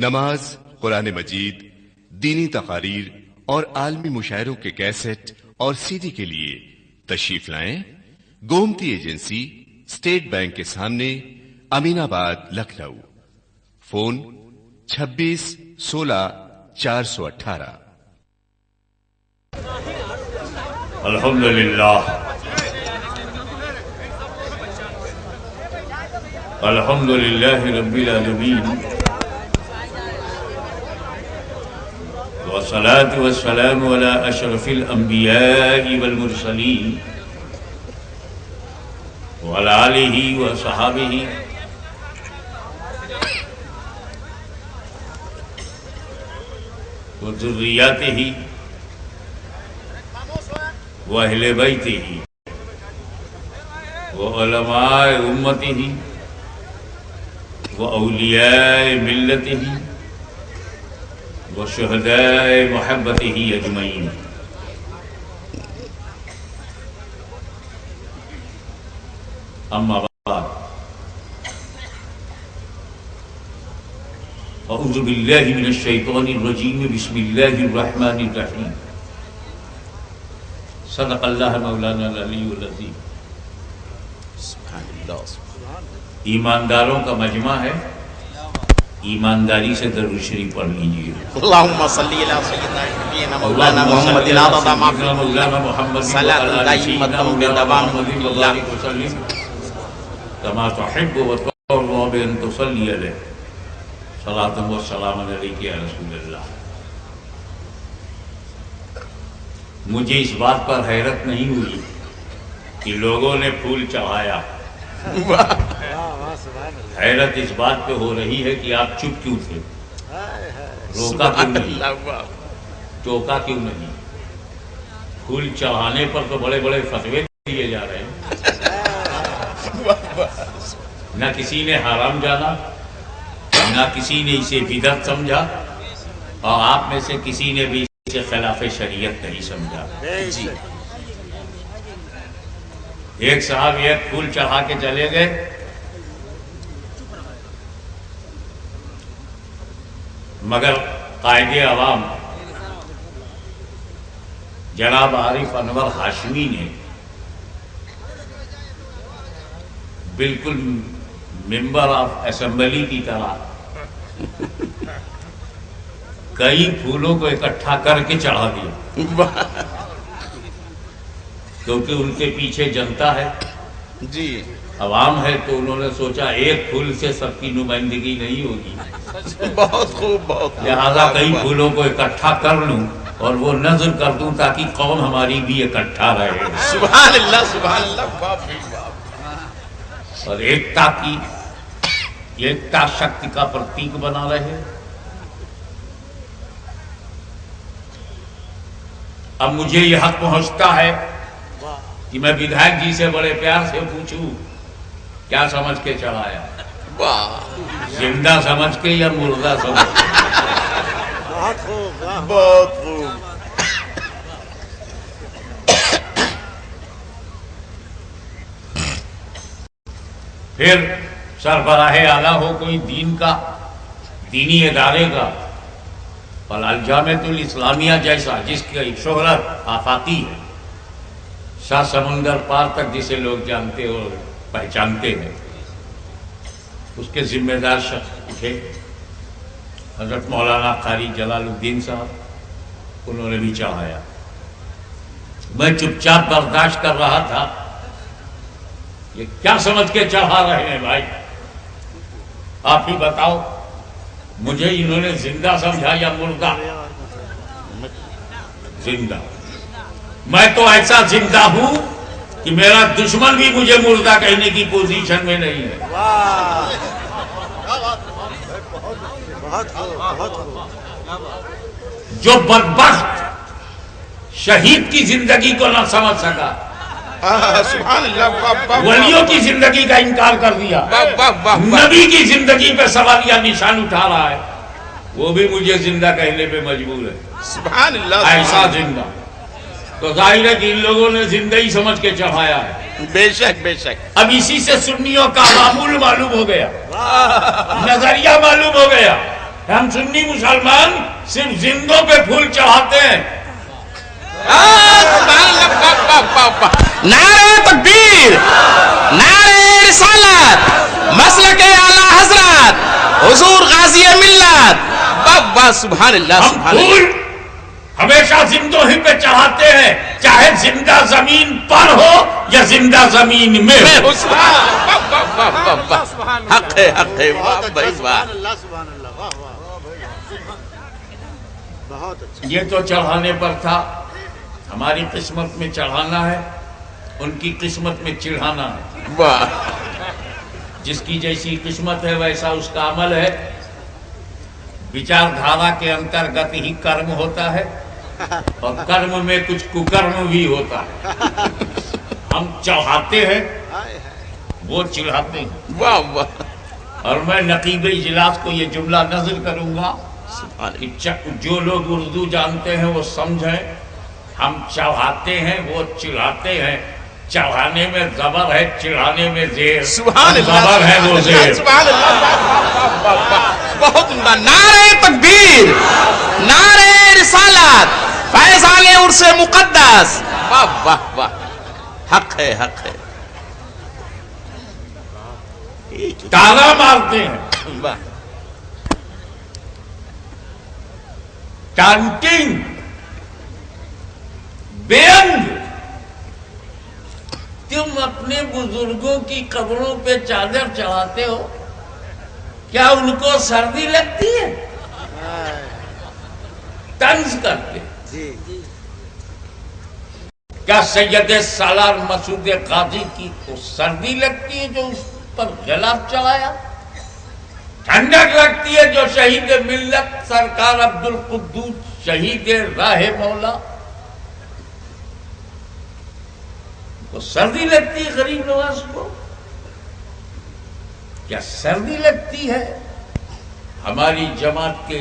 نماز، قرآن مجید، دینی تقاریر اور عالمی مشاعروں کے کیسٹ اور سی ڈی کے لیے تشریف لائیں گومتی ایجنسی، اسٹیٹ بینک کے سامنے، امین آباد، لکھنؤ۔ فون 26 16 418۔ الحمدللہ الحمدللہ رب العالمین، والصلاة والسلام على اشرف الانبیاء والمرسلین وعلى آلہ وصحابہ وذریاتہ واہل بیتہ وعلماء امتہ واولیاء ملتہ وشہداء محبتہ اجمعین۔ اما بعد، اعوذ باللہ من الشیطان الرجیم، بسم اللہ الرحمن الرحیم، صدق اللہ مولانا العلی العظیم۔ ایمانداروں کا مجمع ہے، ایمانداری سے درود شریف پڑھ لیجیے۔ اللہم صلی علی سیدنا مولانا محمد عدد ما فی مولانا محمد صلاۃ دائمۃ بدوام ملک اللہ کما تحب وترضى بأن تصلی علیہ صلاۃ و سلام علیک یا رسول اللہ۔ مجھے اس بات پر حیرت نہیں ہوئی کہ لوگوں نے پھول چڑھایا، حیرت اس بات پہ ہو رہی ہے کہ آپ چپ کیوں تھے، روکا کیوں نہیں، ٹوکا کیوں نہیں؟ پھول چڑھانے پر تو بڑے بڑے فتوے دیے جا رہے ہیں، نہ کسی نے حرام جانا، نہ کسی نے اسے بدعت سمجھا، اور آپ میں سے کسی نے بھی اسے خلاف شریعت نہیں سمجھا۔ جی، ایک صاحب ایک پھول چڑھا کے چلے گئے، مگر قائد عوام جناب عارف انور ہاشمی نے بالکل ممبر آف اسمبلی کی طرح کئی پھولوں کو اکٹھا کر کے چڑھا دیا، کیونکہ ان کے پیچھے جنتا ہے، جی، عوام ہے، تو انہوں نے سوچا ایک پھول سے سب کی نمائندگی نہیں ہوگی، بہت خوب، بہت لہذا کئی پھولوں کو اکٹھا کر لوں اور وہ نظر کر دوں تاکہ قوم ہماری بھی اکٹھا رہے، سبحان اللہ، سبحان اللہ، باپ رے باپ، اور ایکتا شکتی کا پرتیک بنا رہے۔ اب مجھے یہ حق پہنچتا ہے کہ میں بدھائک جی سے بڑے پیار سے پوچھوں کیا سمجھ کے چڑھایا، زندہ سمجھ کے یا مردہ سمجھ کے؟ بہت خوب، بہت خوب۔ پھر سربراہ اعلیٰ ہو کوئی دین کا، دینی ادارے کا، اور الجامعۃ الاسلامیہ جیسا جس کی شہرت آفاقی ہے، شاہ سمندر پار تک جسے لوگ جانتے اور پہچانتے ہیں، اس کے ذمہ دار شخص اٹھے، حضرت مولانا قاری جلال الدین صاحب، انہوں نے بھی چڑھایا۔ میں چپ چاپ برداشت کر رہا تھا، یہ کیا سمجھ کے چڑھا رہے ہیں بھائی، آپ ہی بتاؤ مجھے، انہوں نے زندہ سمجھا یا مردہ؟ زندہ۔ میں تو ایسا زندہ ہوں کہ میرا دشمن بھی مجھے مردہ کہنے کی پوزیشن میں نہیں ہے۔ جو بدبخت شہید کی زندگی کو نہ سمجھ سکا، سبحان اللہ، ولیوں کی زندگی کا انکار کر دیا، نبی کی زندگی پہ سوالیہ نشان اٹھا رہا ہے، وہ بھی مجھے زندہ کہنے پہ مجبور ہے۔ سبحان اللہ، ایسا زندہ تو ظاہر ہے کہ ان لوگوں نے زندہ ہی سمجھ کے چڑھایا ہے۔ بے شک، بے شک۔ اب اسی سے سنیوں کا معمول معلوم ہو گیا، نظریہ معلوم ہو گیا ہم سنی مسلمان صرف زندوں پہ پھول چڑھاتے ہیں. نعرہ تکبیر، نعرہ رسالت، مسلک اعلی حضرت حضور غازی ملت. واہ سبحان اللہ ہم سبحان اللہ. پھول ہمیشہ زندوں ہی پہ چڑھاتے ہیں، چاہے زندہ زمین پر ہو یا زندہ زمین میں ہو. حق ہے حق ہے. واہ بھائی واہ. یہ تو چڑھانے پر تھا. ہماری قسمت میں چڑھانا ہے، ان کی قسمت میں چڑھانا ہے. واہ. جس کی جیسی قسمت ہے ویسا اس کا عمل ہے. وچار دھارا کے انترگت ہی کرم ہوتا ہے اور کرم میں کچھ ککرم بھی ہوتا ہے. ہم چڑھاتے ہیں، وہ چڑھاتے ہیں. واہ واہ. اور میں نقیب اجلاس کو یہ جملہ نظر کروں گا کہ جو لوگ اردو جانتے ہیں وہ سمجھیں. ہم چڑھاتے ہیں، وہ چڑھاتے ہیں. چڑھانے میں زبر ہے، چڑھانے میں زیر. سبحان اللہ. زبر ہے وہ زیر. سبحان اللہ. بہت عمدہ. نعرہ تکبیر، نعرہ رسالت، فیضان عرس مقدس. واہ واہ واہ. حق ہے حق ہے. تالا مارتے ہیں، واہ. Taunting, being. تم اپنے بزرگوں کی قبروں پہ چادر چڑھاتے ہو، کیا ان کو سردی لگتی ہے؟ طنز کرتے. کیا سید سالار مسعود قاضی کی کو سردی لگتی ہے جو اس پر غلاف چڑھایا؟ ٹھنڈک لگتی ہے جو شہید ملت سرکار عبد القدوس شہید راہ مولا کو سردی لگتی ہے؟ غریب نواز کو کیا سردی لگتی ہے؟ ہماری جماعت کے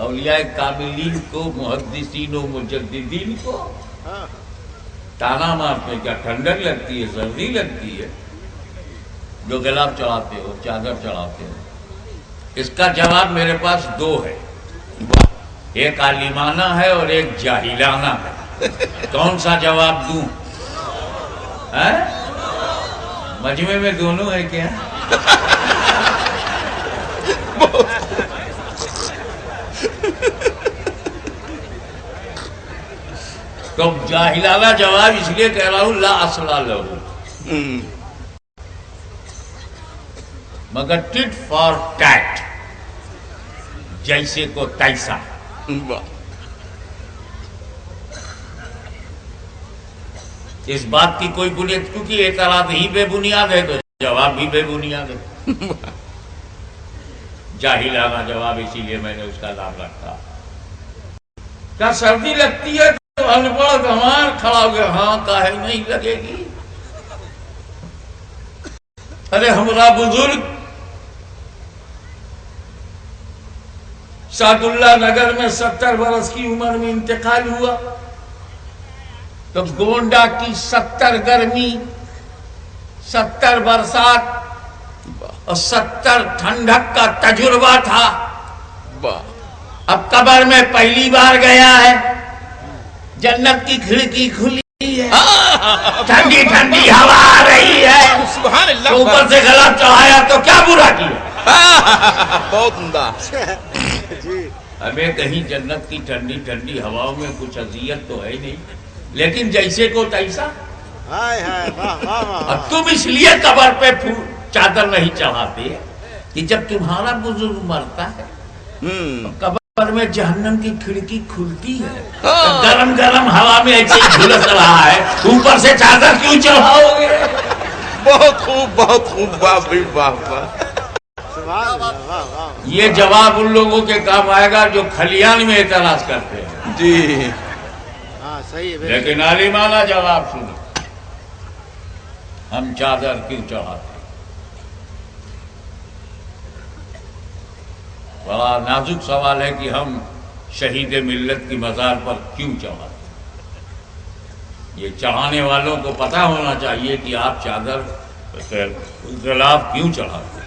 اولیاء کاملین کو، محدثین و مجددین کو تانا مارتے ہیں. کیا ٹھنڈک لگتی ہے، سردی لگتی ہے جو غلاف چڑھاتے ہو، چادر چڑھاتے ہو؟ اس کا جواب میرے پاس دو ہے. ایک عالمانہ ہے اور ایک جاہلانہ ہے. کون سا جواب دوں؟ مجمع میں دونوں ہے کیا؟ تو جاہلانہ جواب اس لیے کہہ رہا ہوں لا اصل لہو، مگر ٹٹ فار ٹیٹ، جیسے کو تیسا. اس بات کی کوئی بنیاد، کیونکہ اعتراض ہی بے بنیاد ہے تو جواب بھی بے بنیاد ہے. جاہلانہ جواب، اسی لیے میں نے اس کا نام رکھا. کیا سردی لگتی ہے تو ان پڑھ گنوار کھڑا ہو گیا، ہاں کاہے نہیں لگے گی. ارے ہمارا بزرگ سعد اللہ نگر میں 70 برس کی عمر میں انتقال ہوا تو گونڈا کی 70 گرمی، 70 برسات اور 70 ٹھنڈک کا تجربہ تھا. اب قبر میں پہلی بار گیا ہے، جنت کی کھڑکی کھلی ہے، ٹھنڈی ٹھنڈی ہوا آ رہی ہے، سبحان اللہ. اوپر سے گلا چڑھایا تو کیا برا کیا؟ بہت عمدہ. ہمیں کہیں جنت کی ٹھنڈی ٹھنڈی ہواؤں میں کچھ اذیت تو ہے نہیں، لیکن جیسے کو تیسا. اور تم اس لیے قبر پہ چادر نہیں چڑھاتے کہ جب تمہارا بزرگ مرتا ہے قبر میں جہنم کی کھڑکی کھلتی ہے، گرم گرم ہوا میں ایسے جھلس رہا ہے، اوپر سے چادر کیوں چڑھاؤ گے؟ بہت خوب بہت خوب. واہ بھائی واہ واہ. یہ جواب ان لوگوں کے کام آئے گا جو کھلیان میں اعتراض کرتے ہیں. جی لیکن عالمانہ جواب سنو. ہم چادر کیوں چڑھاتے ہیں؟ بڑا نازک سوال ہے کہ ہم شہید ملت کی مزار پر کیوں چڑھاتے ہیں. یہ چڑھانے والوں کو پتہ ہونا چاہیے کہ آپ چادر غلاف کیوں چڑھاتے ہیں.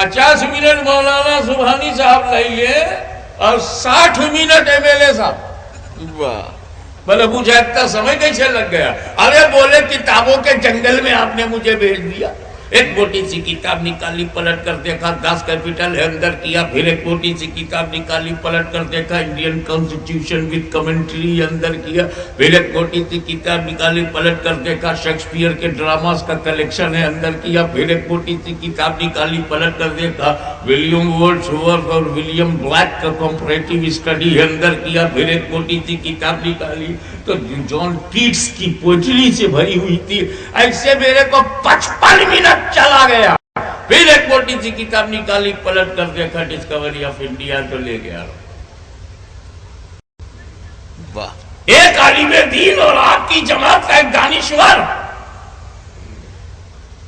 50 منٹ مولانا سبحانی صاحب لے لیے اور 60 منٹ MLA صاحب. واہ بولے مجھے اتنا سمجھ کیسے لگ گیا؟ ارے بولے کتابوں کے جنگل میں آپ نے مجھے بھیج دیا. ایک موٹی سی کتاب نکالی پلٹ کر دیکھا 10 کیپٹل ہے اندر کیا. پھر ایک موٹی سی کتاب نکالی پلٹ کر دیکھا انڈین کانسٹیٹیوشن وتھ کمنٹری اندر کیا. پھر ایک موٹی سی کتاب نکالی پلٹ کر دیکھا شیکسپیئر کے ڈراماز کا کلیکشن ہے اندر کیا. پھر ایک موٹی سی کتاب نکالی پلٹ کر دیکھا ولیم ورڈسورتھ اور ولیم بلیک کا کمپریٹیو اسٹڈی ہے اندر کیا. پھر ایک موٹی سی کتاب نکالی تو جان کیٹس کی پوئٹری سے بھری ہوئی تھی. ایسے میرے کو 55 منٹ چلا گیا. پھر ایک موٹی سی کتاب نکالی پلٹ کر دیکھا ڈسکوری آف انڈیا تو لے گیا. واہ ایک عالم دین اور آپ کی جماعت کا ایک دانشور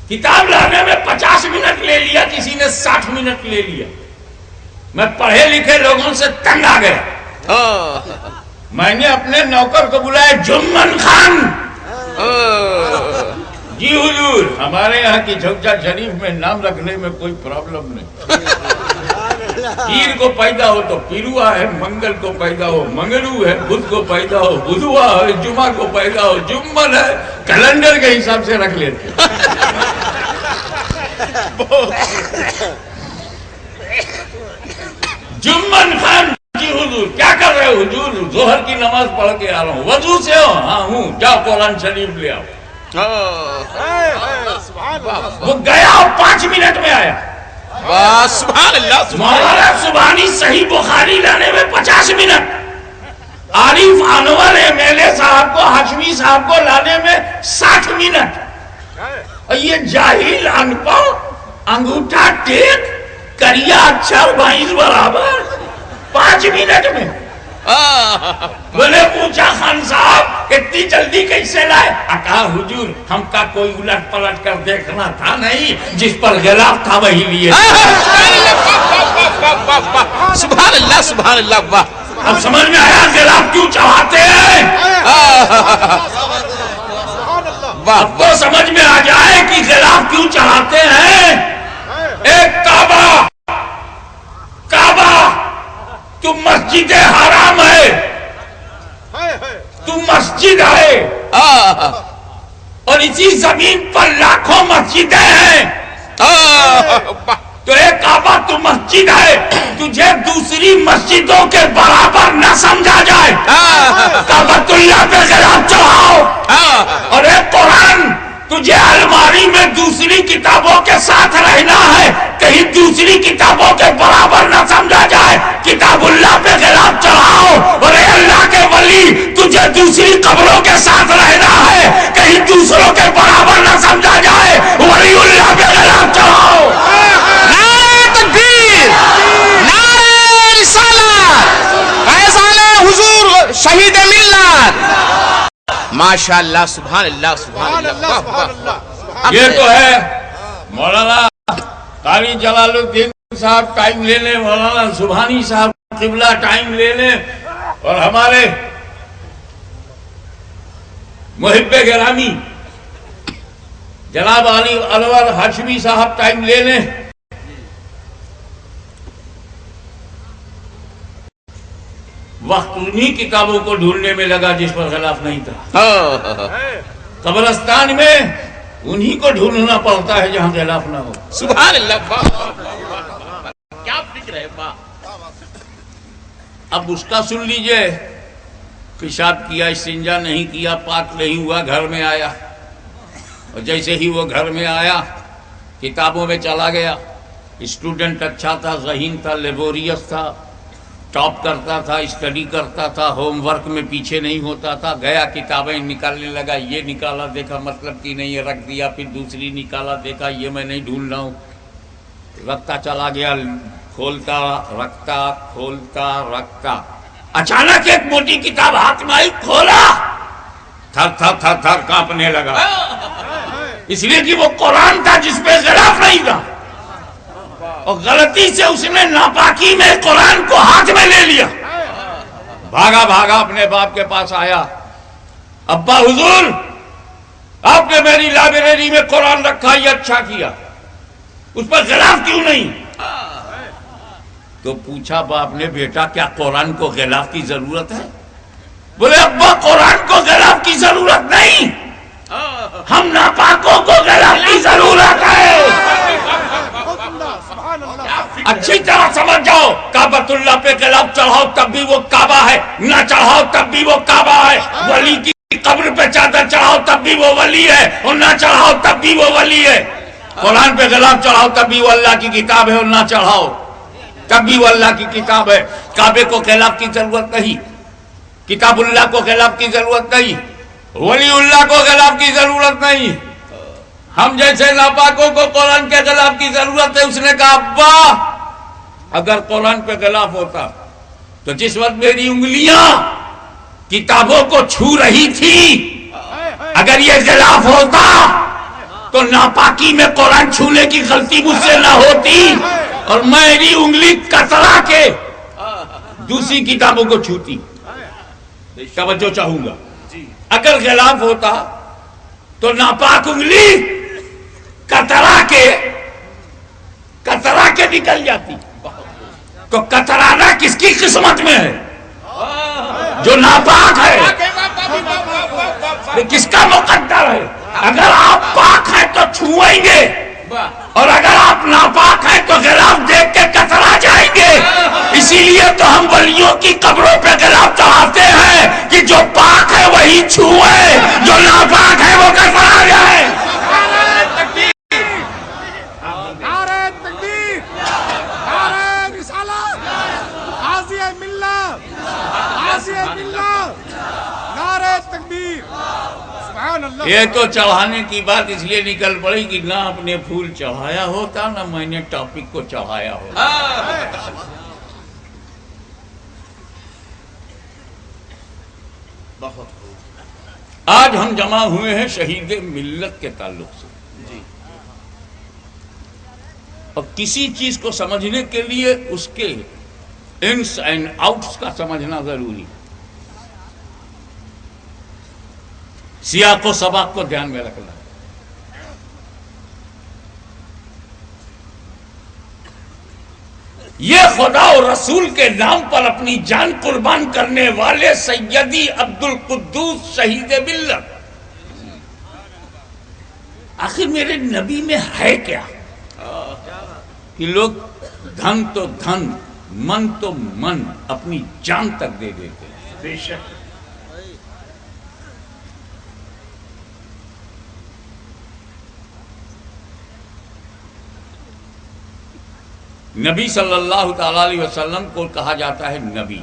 کتاب لانے میں 50 منٹ لے لیا, کسی نے 60 منٹ لے لیا. میں پڑھے لکھے لوگوں سے تنگ آ گیا. میں نے اپنے نوکر کو بلایا جمن خان. جی حضور ہمارے یہاں کی جھوجا شریف میں نام رکھنے میں کوئی پرابلم نہیں. پیر کو پیدا ہو تو پیروا ہے, منگل کو پیدا ہو منگلو ہے, بدھ کو پیدا ہو بدھوا ہے, جمعہ کو پیدا ہو جمن ہے. کیلنڈر کے حساب سے رکھ لیتے. جمن خان جی حضور کیا کر رہے ہو؟ حضور ظہر کی نماز پڑھ کے آ رہا ہوں. وضو سے ہو؟ ہاں ہوں. جاؤ قرآن شریف لے آؤ. وہ گیا اور 5 منٹ میں آیا. سبحان اللہ. مولانا سبحانی صحیح بخاری لانے میں 50 منٹ, عارف انور MLA صاحب کو ہاشمی صاحب کو لانے میں 60 منٹ. اور یہ جاہل ان پڑھ انگوٹھا ٹیک کریا اچھر 22 برابر 5 منٹ میں. بولے پوچھا خان صاحب اتنی جلدی کیسے لائے؟ کہا حضور ہم کا کوئی الٹ پلٹ کر دیکھنا تھا نہیں, جس پر غلاف تھا وہی لیے. سبحان اللہ سبحان اللہ. واہ اب سمجھ میں آیا غلاف کیوں چڑھاتے ہیں؟ اب تو سمجھ میں آ جائے کہ غلاف کیوں چڑھاتے ہیں. ایک کعبہ تو مسجد حرام ہے, تو مسجد ہے, اور اسی زمین پر لاکھوں مسجدیں ہیں. تو ایک کعبہ تو مسجد ہے, تجھے دوسری مسجدوں کے برابر نہ سمجھا جائے. کعبۃ اللہ پہ غلاف چڑھاؤ. اور ایک قرآن تجھے الماری میں دوسری کتابوں کے ساتھ رہنا ہے, کہیں دوسری کتابوں کے برابر نہ سمجھا جائے. کتاب اللہ پہ غلاف چڑھاؤ. اور اے اللہ کے ولی تجھے دوسری قبروں کے ساتھ رہنا ہے, کہیں دوسروں کے برابر نہ سمجھا جائے. ولی اللہ پہ غلاف چڑھاؤ. نعرہ تکبیر, نعرہ رسالت, فیضان حضور شہید ملت. ماشاءاللہ سبحان اللہ سبحان اللہ. یہ تو ہے مولانا قاری جلال الدین صاحب ٹائم لے لیں, مولانا سبحانی صاحب قبلہ ٹائم لے لیں, اور ہمارے محب گرامی جناب علی انور ہاشمی صاحب ٹائم لے لیں. وقت انہی کتابوں کو ڈھونڈنے میں لگا جس پر غلاف نہیں تھا. قبرستان میں انہی کو ڈھونڈنا پڑتا ہے جہاں غلاف نہ ہو. سبحان اللہ. کیا فکر ہے. اب اس کا سن لیجئے. پیشاب کیا, استنجا نہیں کیا, پاک نہیں ہوا, گھر میں آیا, اور جیسے ہی وہ گھر میں آیا کتابوں میں چلا گیا. اسٹوڈنٹ اچھا تھا, ذہین تھا, لیبوریس تھا, ٹاپ کرتا تھا, اسٹڈی کرتا تھا, ہوم ورک میں پیچھے نہیں ہوتا تھا. گیا کتابیں نکالنے لگا, یہ نکالا دیکھا مطلب کی نہیں, یہ رکھ دیا. پھر دوسری نکالا دیکھا یہ میں نہیں ڈھونڈ رہا ہوں. رکھتا چلا گیا, کھولتا رکھتا, کھولتا رکھتا. اچانک ایک موٹی کتاب ہاتھ میں آئی, کھولا, تھر تھر تھر تھر کانپنے لگا. اس لیے کہ وہ قرآن تھا جس پہ غلاف نہیں تھا, اور غلطی سے اس نے ناپاکی میں قرآن کو ہاتھ میں لے لیا. بھاگا بھاگا اپنے باپ کے پاس آیا. ابا حضور آپ نے میری لائبریری میں قرآن رکھا, یہ اچھا کیا, اس پر غلاف کیوں نہیں؟ تو پوچھا باپ نے بیٹا کیا قرآن کو غلاف کی ضرورت ہے؟ بولے ابا قرآن کو غلاف کی ضرورت نہیں، ہم ناپاکوں کو غلاف کی ضرورت ہے۔ اچھی طرح سمجھ جاؤ، کعبۃ اللہ پہ غلاف چڑھاؤ تب بھی وہ کعبہ ہے، نہ چڑھاؤ تب بھی وہ کعبہ ہے۔ ولی کی قبر پہ چادر چڑھاؤ تب بھی وہ ولی ہے، اور نہ چڑھاؤ تب بھی وہ ولی ہے۔ قرآن پہ غلاف چڑھاؤ تب بھی وہ اللہ کی کتاب ہے، اور نہ چڑھاؤ تب بھی وہ اللہ کی کتاب ہے۔ کعبے کو غلاف کی ضرورت نہیں، کتاب اللہ کو غلاف کی ضرورت نہیں، ولی اللہ کو غلاف کی ضرورت نہیں۔ ہم جیسے ناپاکوں کو قرآن کے غلاف کی ضرورت ہے۔ اس نے کہا ابا اگر قرآن پہ غلاف ہوتا تو جس وقت میری انگلیاں کتابوں کو چھو رہی تھی، اگر یہ غلاف ہوتا تو ناپاکی میں قرآن چھونے کی غلطی مجھ سے نہ ہوتی، اور میری انگلی کترا کے دوسری کتابوں کو چھوتی۔ توجہ چاہوں گا، اگر غلاف ہوتا تو ناپاک انگلی کترا کے نکل جاتی۔ تو کترانا کس کی قسمت میں ہے؟ جو ناپاک ہے۔ کس کا مقدر ہے؟ اگر آپ پاک ہیں تو چھوئیں گے، اور اگر آپ ناپاک ہیں تو غلاف دیکھ کے کترا جائیں گے۔ اسی لیے تو ہم ولیوں کی قبروں پہ غلاف چڑھاتے ہیں کہ جو پاک ہے وہی چھوئے، جو ناپاک ہے وہ کترا جائے۔ نعرہ تکبیر، نعرہ رسالت، غازی ملت، غازی ملت، نعرہ تکبیر، سبحان اللہ۔ یہ تو چڑھانے کی بات اس لیے نکل پڑی کہ نہ اپنے پھول چڑھایا ہوتا، نہ میں نے ٹاپک کو چڑھایا ہوتا۔ آج ہم جمع ہوئے ہیں شہید ملت کے تعلق سے، اور کسی چیز کو سمجھنے کے لیے اس کے انس اینڈ آؤٹس کا سمجھنا ضروری، سیاق و سباق کو دھیان میں رکھنا۔ یہ خدا اور رسول کے نام پر اپنی جان قربان کرنے والے سیدی عبد القدوس شہید ملت، آخر میرے نبی میں ہے کیا کہ لوگ دھن تو دھن، من تو من، اپنی جان تک دے دیتے ہیں۔ بے شک نبی صلی اللہ تعالی علیہ وسلم کو کہا جاتا ہے نبی،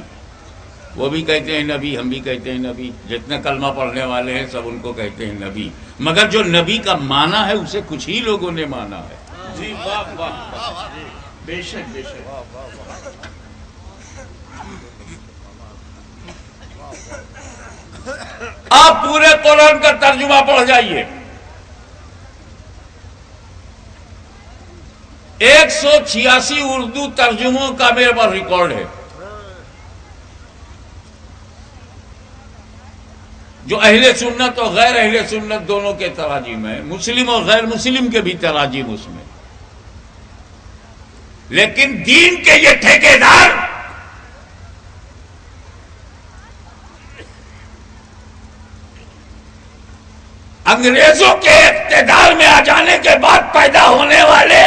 وہ بھی کہتے ہیں نبی، ہم بھی کہتے ہیں نبی، جتنے کلمہ پڑھنے والے ہیں سب ان کو کہتے ہیں نبی، مگر جو نبی کا معنی ہے اسے کچھ ہی لوگوں نے مانا ہے۔ جی واہ واہ، بے شک بے شک۔ آپ پورے قرآن کا ترجمہ پڑھ جائیے، 186 اردو ترجموں کا میرے پاس ریکارڈ ہے، جو اہل سنت اور غیر اہل سنت دونوں کے تراجم ہیں، مسلم اور غیر مسلم کے بھی تراجم اس میں۔ لیکن دین کے یہ ٹھیکیدار انگریزوں کے اقتدار میں آ جانے کے بعد پیدا ہونے والے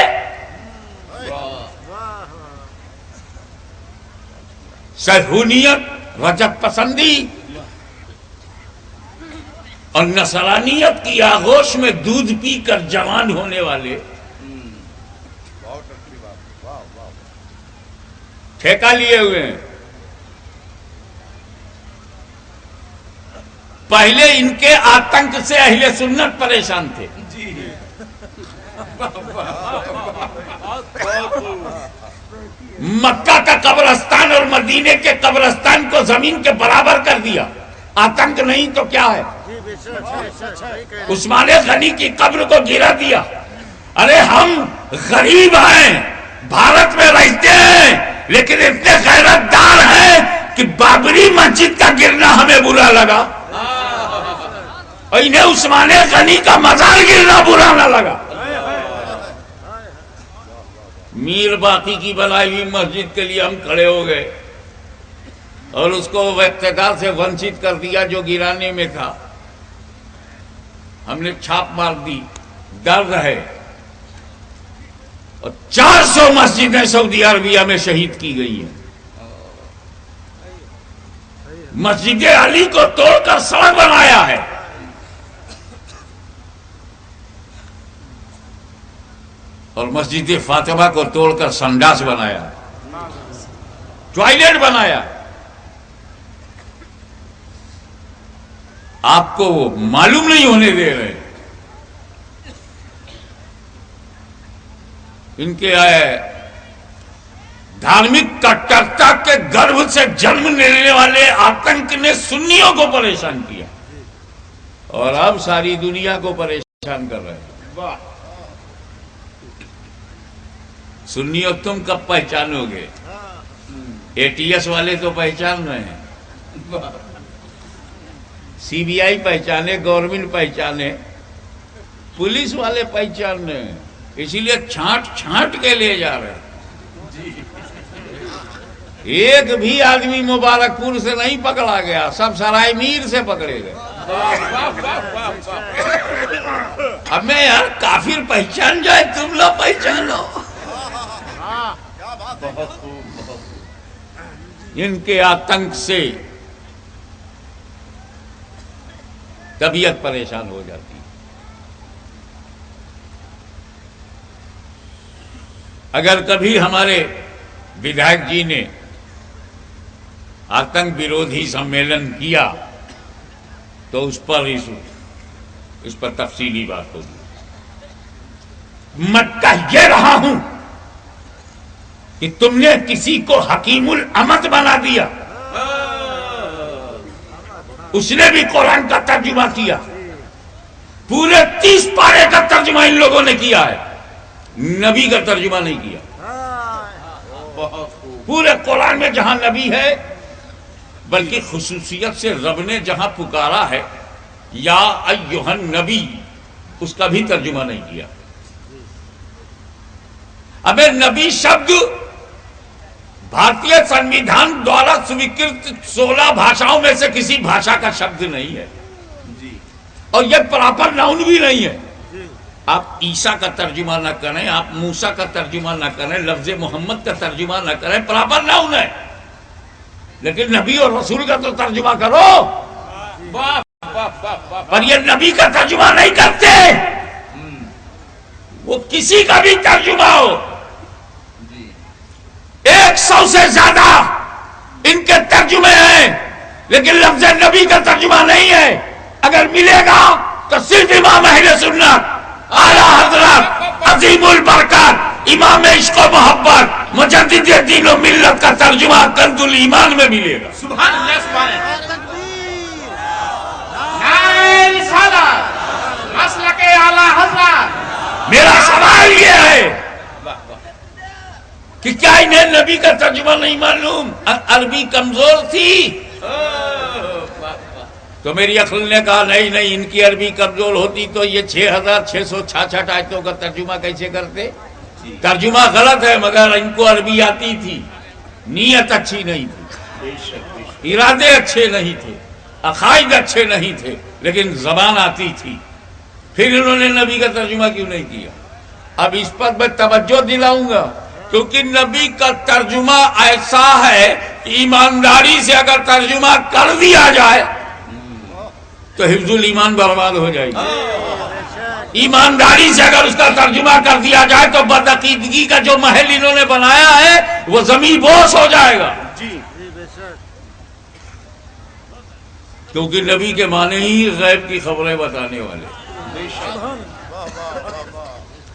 صہیونیت، رجعت پسندی اور نصرانیت کی آغوش میں دودھ پی کر جوان ہونے والے ٹھیکہ لیے ہوئے ہیں۔ پہلے ان کے آتنک سے اہل سنت پریشان تھے، مکہ کا قبرستان اور مدینے کے قبرستان کو زمین کے برابر کر دیا۔ آتنک نہیں تو کیا ہے؟ عثمان غنی کی قبر کو گرا دیا۔ ارے ہم غریب ہیں، بھارت میں رہتے ہیں، لیکن اتنے غیرت دار ہیں کہ بابری مسجد کا گرنا ہمیں برا لگا، اور انہیں عثمان غنی کا مزار گرنا برا نہ لگا۔ میر باقی کی بنائی ہوئی مسجد کے لیے ہم کھڑے ہو گئے اور اس کو اقتدار سے ونچت کر دیا جو گرانے میں تھا. ہم نے چھاپ مار دی. درد ہے. اور 400 مسجدیں سعودی عربیہ میں شہید کی گئی ہیں. مسجد علی کو توڑ کر سڑک بنایا ہے. اور مسجد فاطمہ کو توڑ کر سنڈاس بنایا, ٹوائلٹ بنایا. آپ کو وہ معلوم نہیں ہونے دے رہے. ان کے دھارمک کٹرتا کے گربھ سے جنم لینے والے آتنک نے سنیوں کو پریشان کیا اور اب ساری دنیا کو پریشان کر رہے ہیں. سنیوں تم کب پہچانو گے؟ اے ٹی ایس والے تو پہچان رہے ہیں, سی بی آئی پہچانے, گورنمنٹ پہچانے, پولیس والے پہچان رہے ہیں. اسی لیے چھانٹ چھانٹ کے لے جا رہے ہیں. ایک بھی آدمی مبارک پور سے نہیں پکڑا گیا, سب سرائے میر سے پکڑے گئے. اب میں یار کافر پہچان جائے تم لوگ پہچانو. ان کے آتنک سے طبیعت پریشان ہو جاتی. اگر کبھی ہمارے ودھائک جی نے آتنک ورودھی سمیلن کیا تو اس پر تفصیلی بات ہوگی. میں کہہ یہ رہا ہوں کہ تم نے کسی کو حکیم الامت بنا دیا. اس نے بھی قرآن کا ترجمہ کیا. پورے 30 پارے کا ترجمہ ان لوگوں نے کیا ہے, نبی کا ترجمہ نہیں کیا. پورے قرآن میں جہاں نبی ہے, بلکہ خصوصیت سے رب نے جہاں پکارا ہے یا ایھا النبی, اس کا بھی ترجمہ نہیں کیا. اب نبی شبد بھارتیہ سنویدھان دوارا سویکرت 16 بھاشاؤں میں سے کسی بھاشا کا شبد نہیں ہے, اور یہ پراپر ناؤن بھی نہیں ہے. آپ عیسیٰ کا ترجمہ نہ کریں, آپ موسیٰ کا ترجمہ نہ کریں, لفظ محمد کا ترجمہ نہ کریں, پراپر ناؤن ہے. لیکن نبی اور رسول کا تو ترجمہ کرو. پر یہ نبی کا ترجمہ نہیں کرتے. وہ کسی کا بھی ترجمہ ہو, 100 سے زیادہ ان کے ترجمے ہیں, لیکن لفظ نبی کا ترجمہ نہیں ہے. اگر ملے گا تو صرف امام اہل سنت اعلیٰ حضرت عظیم البرکات امام عشق و محبت مجدد دین و ملت کا ترجمہ کنز الایمان میں ملے گا. سبحان اللہ, سبحان اللہ. نعرہ رسالت, مسلک اعلیٰ حضرت. میرا سوال یہ ہے کہ کیا انہیں نبی کا ترجمہ نہیں معلوم؟ عربی کمزور تھی تو میری عقل نے کہا نہیں, ان کی عربی کمزور ہوتی تو یہ 6666 آیتوں کا ترجمہ کیسے کرتے؟ ترجمہ غلط ہے, مگر ان کو عربی آتی تھی. نیت اچھی نہیں تھی, ارادے اچھے نہیں تھے, عقائد اچھے نہیں تھے, لیکن زبان آتی تھی. پھر انہوں نے نبی کا ترجمہ کیوں نہیں کیا؟ اب اس پر میں توجہ دلاؤں گا, کیونکہ نبی کا ترجمہ ایسا ہے, ایمانداری سے اگر ترجمہ کر دیا جائے تو حفظ الایمان برباد ہو جائے گی. ایمانداری سے اگر اس کا ترجمہ کر دیا جائے تو بدعقیدگی کا جو محل انہوں نے بنایا ہے وہ زمین بوس ہو جائے گا. کیونکہ نبی کے معنی ہی غیب کی خبریں بتانے والے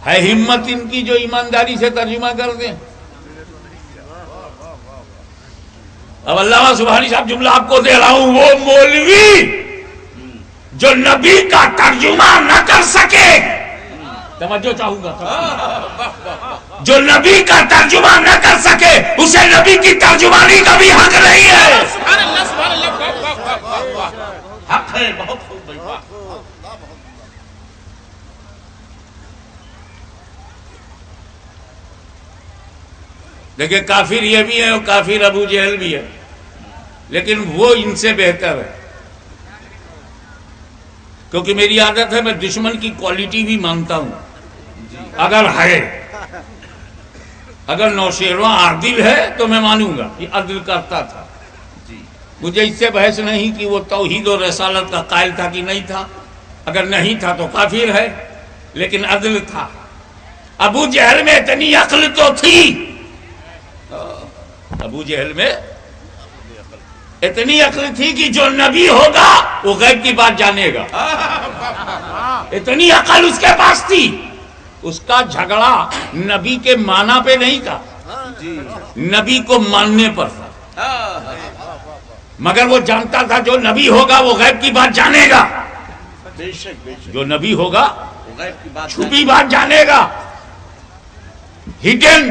ہے. ہمت ان کی جو ایمانداری سے ترجمہ کر دیں. اب علامہ سبحانی صاحب جملہ آپ کو دے رہا ہوں, وہ مولوی جو نبی کا ترجمہ نہ کر سکے, توجہ چاہوں گا, جو نبی کا ترجمہ نہ کر سکے اسے نبی کی ترجمانی کا بھی حق نہیں ہے. سبحان اللہ, سبحان اللہ. حق ہے, بہت خوب. دیکھیں کافر یہ بھی ہے اور کافر ابو جہل بھی ہے، لیکن وہ ان سے بہتر ہے، کیونکہ میری عادت ہے میں دشمن کی کوالٹی بھی مانتا ہوں اگر ہے، اگر نوشیروان عادل ہے تو میں مانوں گا یہ عدل کرتا تھا، مجھے اس سے بحث نہیں کہ وہ توحید و رسالت کا قائل تھا کہ نہیں تھا، اگر نہیں تھا تو کافر ہے، لیکن عدل تھا۔ ابو جہل میں اتنی عقل تو تھی، ابو جہل میں اتنی عقل تھی کہ جو نبی ہوگا وہ غیب کی بات جانے گا، اتنی عقل اس کے پاس تھی۔ اس کا جھگڑا نبی کے معنی پہ نہیں تھا، نبی کو ماننے پر تھا، مگر وہ جانتا تھا جو نبی ہوگا وہ غیب کی بات جانے گا، جو نبی ہوگا چھپی بات جانے گا، ہڈن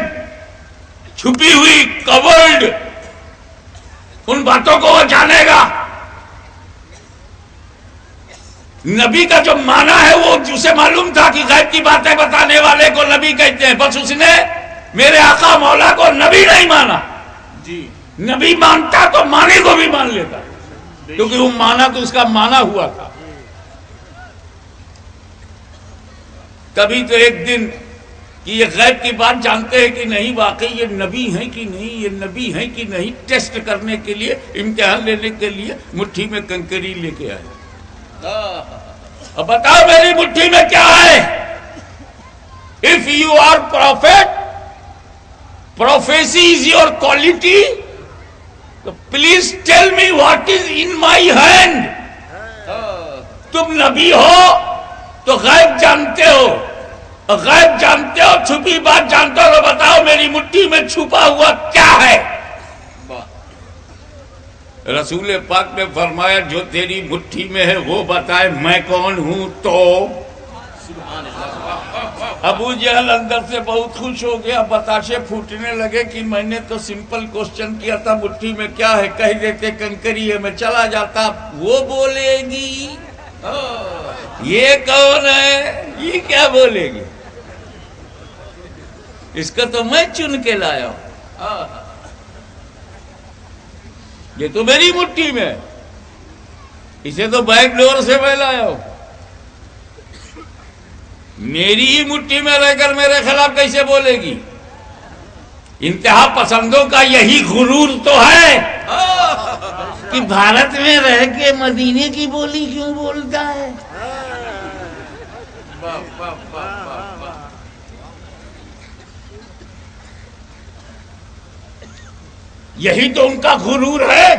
چھپی ہوئی کورڈ ان باتوں کو وہ جانے گا۔ نبی کا جو معنی ہے وہ اسے معلوم تھا کہ غیب کی باتیں بتانے والے کو نبی کہتے ہیں، بس اس نے میرے آقا مولا کو نبی نہیں مانا، نبی مانتا تو معنی کو بھی مان لیتا، کیونکہ وہ مانا تو اس کا مانا ہوا تھا۔ کبھی تو ایک دن کہ یہ غیب کی بات جانتے ہیں کہ نہیں، واقعی یہ نبی ہیں کہ نہیں، یہ نبی ہیں کہ نہیں، ٹیسٹ کرنے کے لیے، امتحان لینے کے لیے مٹھی میں کنکری لے کے آئے۔ اب بتاؤ میری مٹھی میں کیا ہے؟ If you are prophet, prophecy is your quality, so please tell me what is in my hand. تم نبی ہو تو غیب جانتے ہو، غیب جانتے ہو، چھپی بات جانتے ہو، بتاؤ میری مٹھی میں چھپا ہوا کیا ہے؟ رسول پاک نے فرمایا جو تیری مٹھی میں ہے وہ بتائے میں کون ہوں۔ تو ابو جہل اندر سے بہت خوش ہو گیا، بتاشے پھوٹنے لگے کہ میں نے تو سمپل کوسچن کیا تھا مٹھی میں کیا ہے، کہہ دیتے کنکری ہے، میں چلا جاتا، وہ بولے گی یہ کون ہے، یہ کیا بولے گی، اس کا تو میں چن کے لایا ہوں، یہ تو میری مٹھی میں، اسے تو بیک ڈور سے میں لایا ہوں، میری ہی مٹھی میں رہ کر میرے خلاف کیسے بولے گی؟ انتہا پسندوں کا یہی غرور تو ہے کہ بھارت میں رہ کے مدینے کی بولی کیوں بولتا ہے۔ یہی تو ان کا غرور ہے۔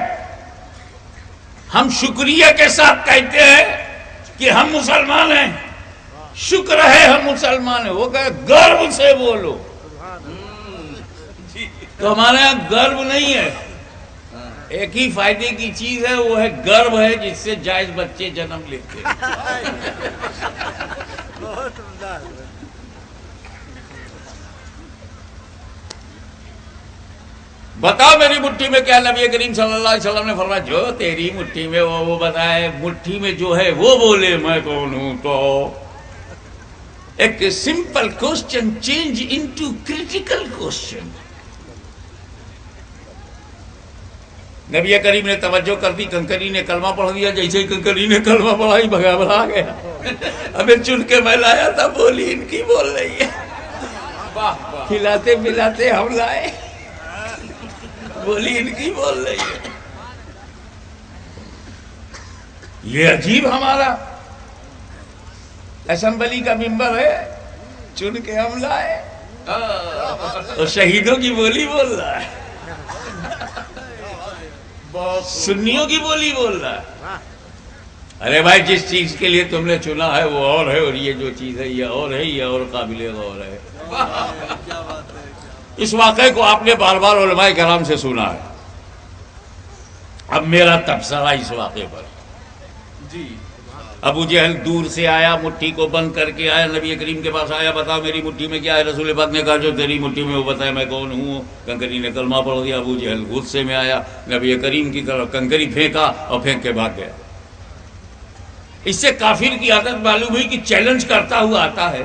ہم شکریہ کے ساتھ کہتے ہیں کہ ہم مسلمان ہیں، شکر ہے ہم مسلمان ہیں، وہ کہے گرو سے بولو، تو ہمارے یہاں گرو نہیں ہے، ایک ہی فائدے کی چیز ہے، وہ ہے گرو ہے جس سے جائز بچے جنم لیتے ہیں۔ بتاؤ میری مٹھی میں کیا؟ نبی کریم صلی اللہ علیہ وسلم نے فرمایا جو تیری مٹھی میں وہ بتائے، مٹھی میں جو ہے وہ بولے میں کون ہوں۔ تو ایک simple question change into critical question. نبی کریم نے توجہ کر دی، کنکری نے کلمہ پڑھ دیا، جیسے ہی کنکری نے کلمہ پڑھائی بھگا گیا، ہمیں چن کے میں لایا تھا، بولی ان کی بول رہی ہے، کھلاتے پلاتے ہم لائے، بولی ان کی بول رہی ہے۔ یہ عجیب ہمارا اسمبلی کا ممبر ہے، چن کے ہم لائے اور شہیدوں کی بولی بول رہا ہے، سنیوں کی بولی بول رہا ہے۔ ارے بھائی جس چیز کے لیے تم نے چنا ہے وہ اور ہے، اور یہ جو چیز ہے یہ اور ہے، یہ اور قابل غور ہے۔ اس واقعے کو آپ نے بار بار علماء کرام سے سنا ہے، اب میرا تبصرہ اس واقعے پر۔ ابو جہل دور سے آیا، مٹھی کو بند کر کے آیا، نبی کریم کے پاس آیا، بتاؤ میری مٹھی میں کیا ہے؟ رسول پاک نے کہا جو تیری مٹھی میں وہ بتائے میں کون ہوں۔ کنکری نے کلمہ پڑھ دیا، ابو جہل غصے میں آیا، نبی کریم کی طرف کنکری پھینکا اور پھینک کے بھاگ گیا۔ اس سے کافر کی عادت معلوم ہوئی کہ چیلنج کرتا ہوا آتا ہے،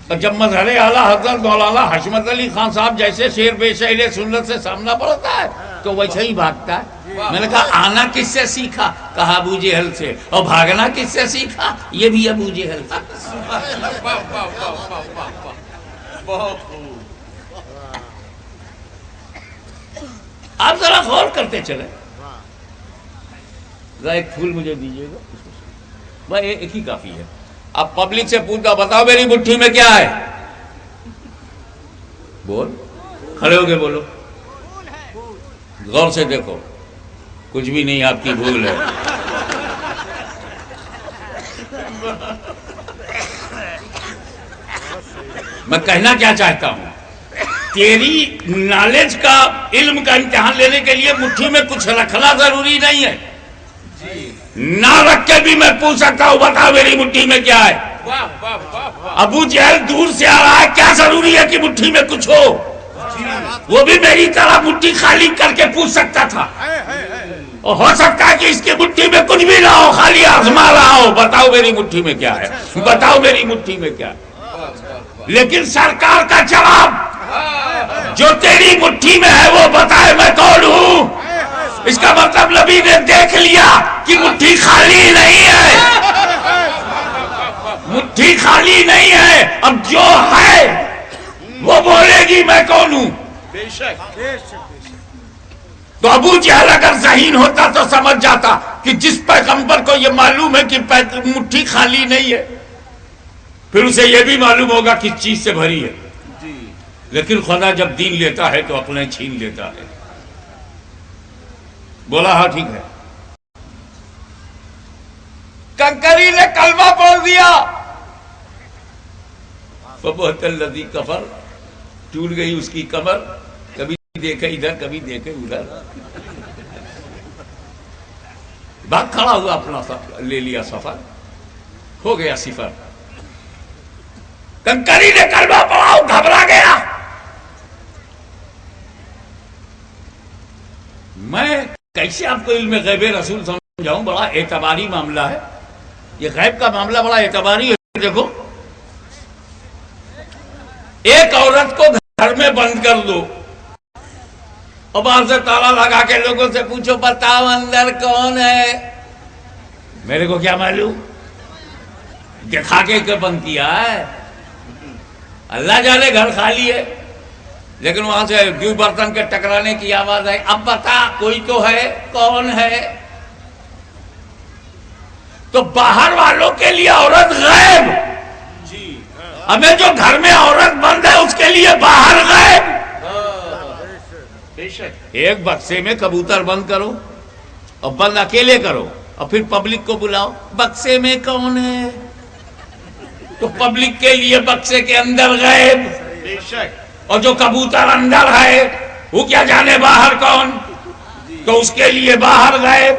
اور جب مظہر اعلیٰ حضرت مولانا حشمت علی خان صاحب جیسے شیر بے شعر سنت سے سامنا پڑتا ہے تو ویسے ہی بھاگتا ہے۔ میں نے کہا آنا کس سے سیکھا؟ کہا ابو جہل سے۔ اور بھاگنا کس سے سیکھا؟ یہ بھی ابو جہل سے۔ آپ ذرا غور کرتے چلے۔ ذرا ایک پھول مجھے دیجیے گا، بھائی ایک ہی کافی ہے۔ اب پبلک سے پوچھتا بتاؤ میری مٹھی میں کیا ہے؟ بول، کھڑے ہو کے بولو، غور سے دیکھو، کچھ بھی نہیں، آپ کی بھول ہے۔ میں کہنا کیا چاہتا ہوں، تیری نالج کا، علم کا امتحان لینے کے لیے مٹھی میں کچھ رکھنا ضروری نہیں ہے۔ نہ رکھ کے بھی میں پوچھ سکتا ہوں بتا میری مٹھی میں کیا ہے۔ ابو جہل دور سے آ رہا ہے، کیا ضروری ہے کہ مٹھی میں کچھ ہو؟ وہ بھی میری طرح مٹھی خالی کر کے پوچھ سکتا تھا، اور ہو سکتا ہے کہ اس کی مٹھی میں کچھ بھی نہ ہو، خالی آزما رہا ہو، بتاؤ میری مٹھی میں کیا ہے، بتاؤ میری مٹھی میں کیا ہے۔ لیکن سرکار کا جواب، جو تیری مٹھی میں ہے وہ بتائے میں کون ہوں۔ اس کا مطلب نبی نے دیکھ لیا کہ مٹھی خالی نہیں ہے، مٹھی خالی نہیں ہے، اب جو ہے وہ بولے گی میں کون ہوں۔ تو ابو جہل اگر ذہین ہوتا تو سمجھ جاتا کہ جس پیغمبر کو یہ معلوم ہے کہ مٹھی خالی نہیں ہے، پھر اسے یہ بھی معلوم ہوگا کس چیز سے بھری ہے۔ لیکن خدا جب دین لیتا ہے تو عقلیں چھین لیتا ہے۔ بولا ہاں ٹھیک ہے۔ کنکری نے کلمہ پڑھ دیا، فبہت الذی کفر، ٹوٹ گئی اس کی کمر، کبھی دیکھے ادھر کبھی دیکھے ادھر، بھاگ کھڑا ہوا، اپنا لے لیا سفر، ہو گیا صفر۔ کنکری نے کلمہ پڑھا، گھبرا گیا۔ میں کیسے آپ کو علم غیب رسول سمجھاؤں، بڑا اعتباری معاملہ ہے یہ، غیب کا معاملہ بڑا اعتباری ہے۔ دیکھو، ایک عورت کو گھر میں بند کر دو اور باہر سے تالا لگا کے لوگوں سے پوچھو بتاؤ اندر کون ہے، میرے کو کیا معلوم، دکھا کے بند کیا ہے، اللہ جانے گھر خالی ہے، لیکن وہاں سے دیو برتن کے ٹکرانے کی آواز آئی، اب بتا کوئی تو ہے، کون ہے؟ تو باہر والوں کے لیے عورت غیب، ہمیں جو گھر میں عورت بند ہے اس کے لیے باہر غیب۔ ایک بکسے میں کبوتر بند کرو اور بند اکیلے کرو، اور پھر پبلک کو بلاؤ بکسے میں کون ہے، تو پبلک کے لیے بکسے کے اندر غیب، اور جو کبوتر اندر ہے وہ کیا جانے باہر کون، تو اس کے لیے باہر غیب۔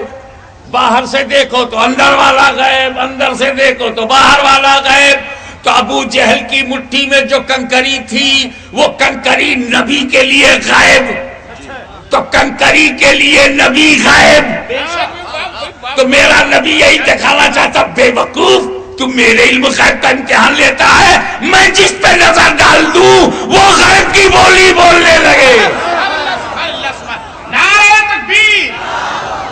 باہر سے دیکھو تو اندر والا غیب، اندر سے دیکھو تو باہر والا غیب۔ تو ابو جہل کی مٹھی میں جو کنکری تھی وہ کنکری نبی کے لیے غیب، تو کنکری کے لیے نبی غیب۔ تو میرا نبی یہی دکھانا چاہتا، بے وقوف تو میرے علم غیب کا امتحان لیتا ہے، میں جس پہ نظر ڈال دوں وہ غیب کی بولی بولنے لگے۔ نعرہ تکبیر،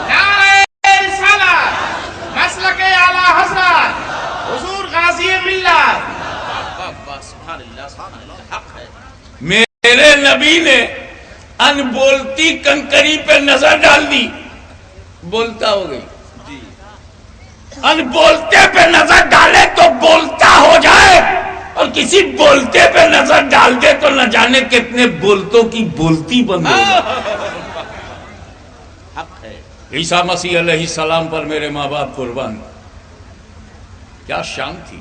نعرہ رسالت، مسلک اعلیٰ حضرت حضور غازی ملت۔ میرے نبی نے ان بولتی کنکری پہ نظر ڈال دی، بولتا ہو گئی۔ ان بولتے پہ نظر ڈالے تو بولتا ہو جائے، اور کسی بولتے پہ نظر ڈال دے تو نہ جانے کتنے بولتوں کی بولتی بند ہو جائے۔ عیسیٰ مسیح علیہ السلام پر میرے ماں باپ قربان، کیا شان تھی،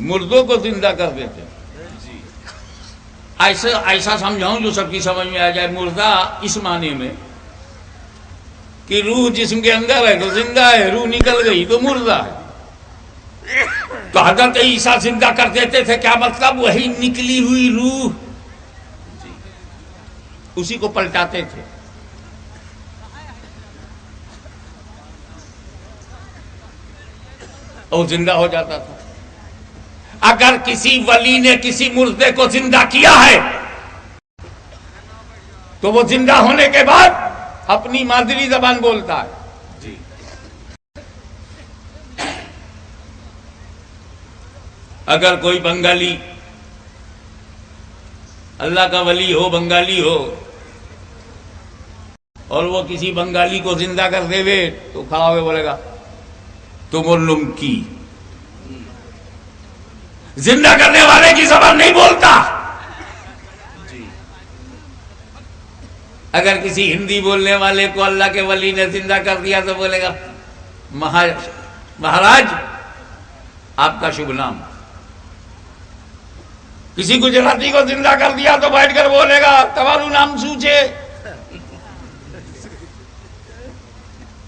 مردوں کو زندہ کر دیتے۔ ایسا سمجھاؤں جو سب کی سمجھ میں آ جائے، مردہ اس معنی میں کہ روح جسم کے اندر ہے تو زندہ ہے، روح نکل گئی تو مردہ ہے۔ تو حضرت عیسیٰ زندہ کر دیتے تھے، کیا مطلب، وہی نکلی ہوئی روح اسی کو پلٹاتے تھے۔ اور زندہ ہو جاتا تھا۔ اگر کسی ولی نے کسی مردے کو زندہ کیا ہے تو وہ زندہ ہونے کے بعد اپنی مادری زبان بولتا ہے. اگر کوئی بنگالی اللہ کا ولی ہو، بنگالی ہو، اور وہ کسی بنگالی کو زندہ کر دے وے تو کھڑا ہوئے بولے گا تم کی زندہ کرنے والے کی زبان نہیں بولتا. اگر کسی ہندی بولنے والے کو اللہ کے ولی نے زندہ کر دیا تو بولے گا مہاراج آپ کا شبھ نام. کسی گجراتی کو زندہ کر دیا تو بیٹھ کر بولے گا تمہارو نام سوچے.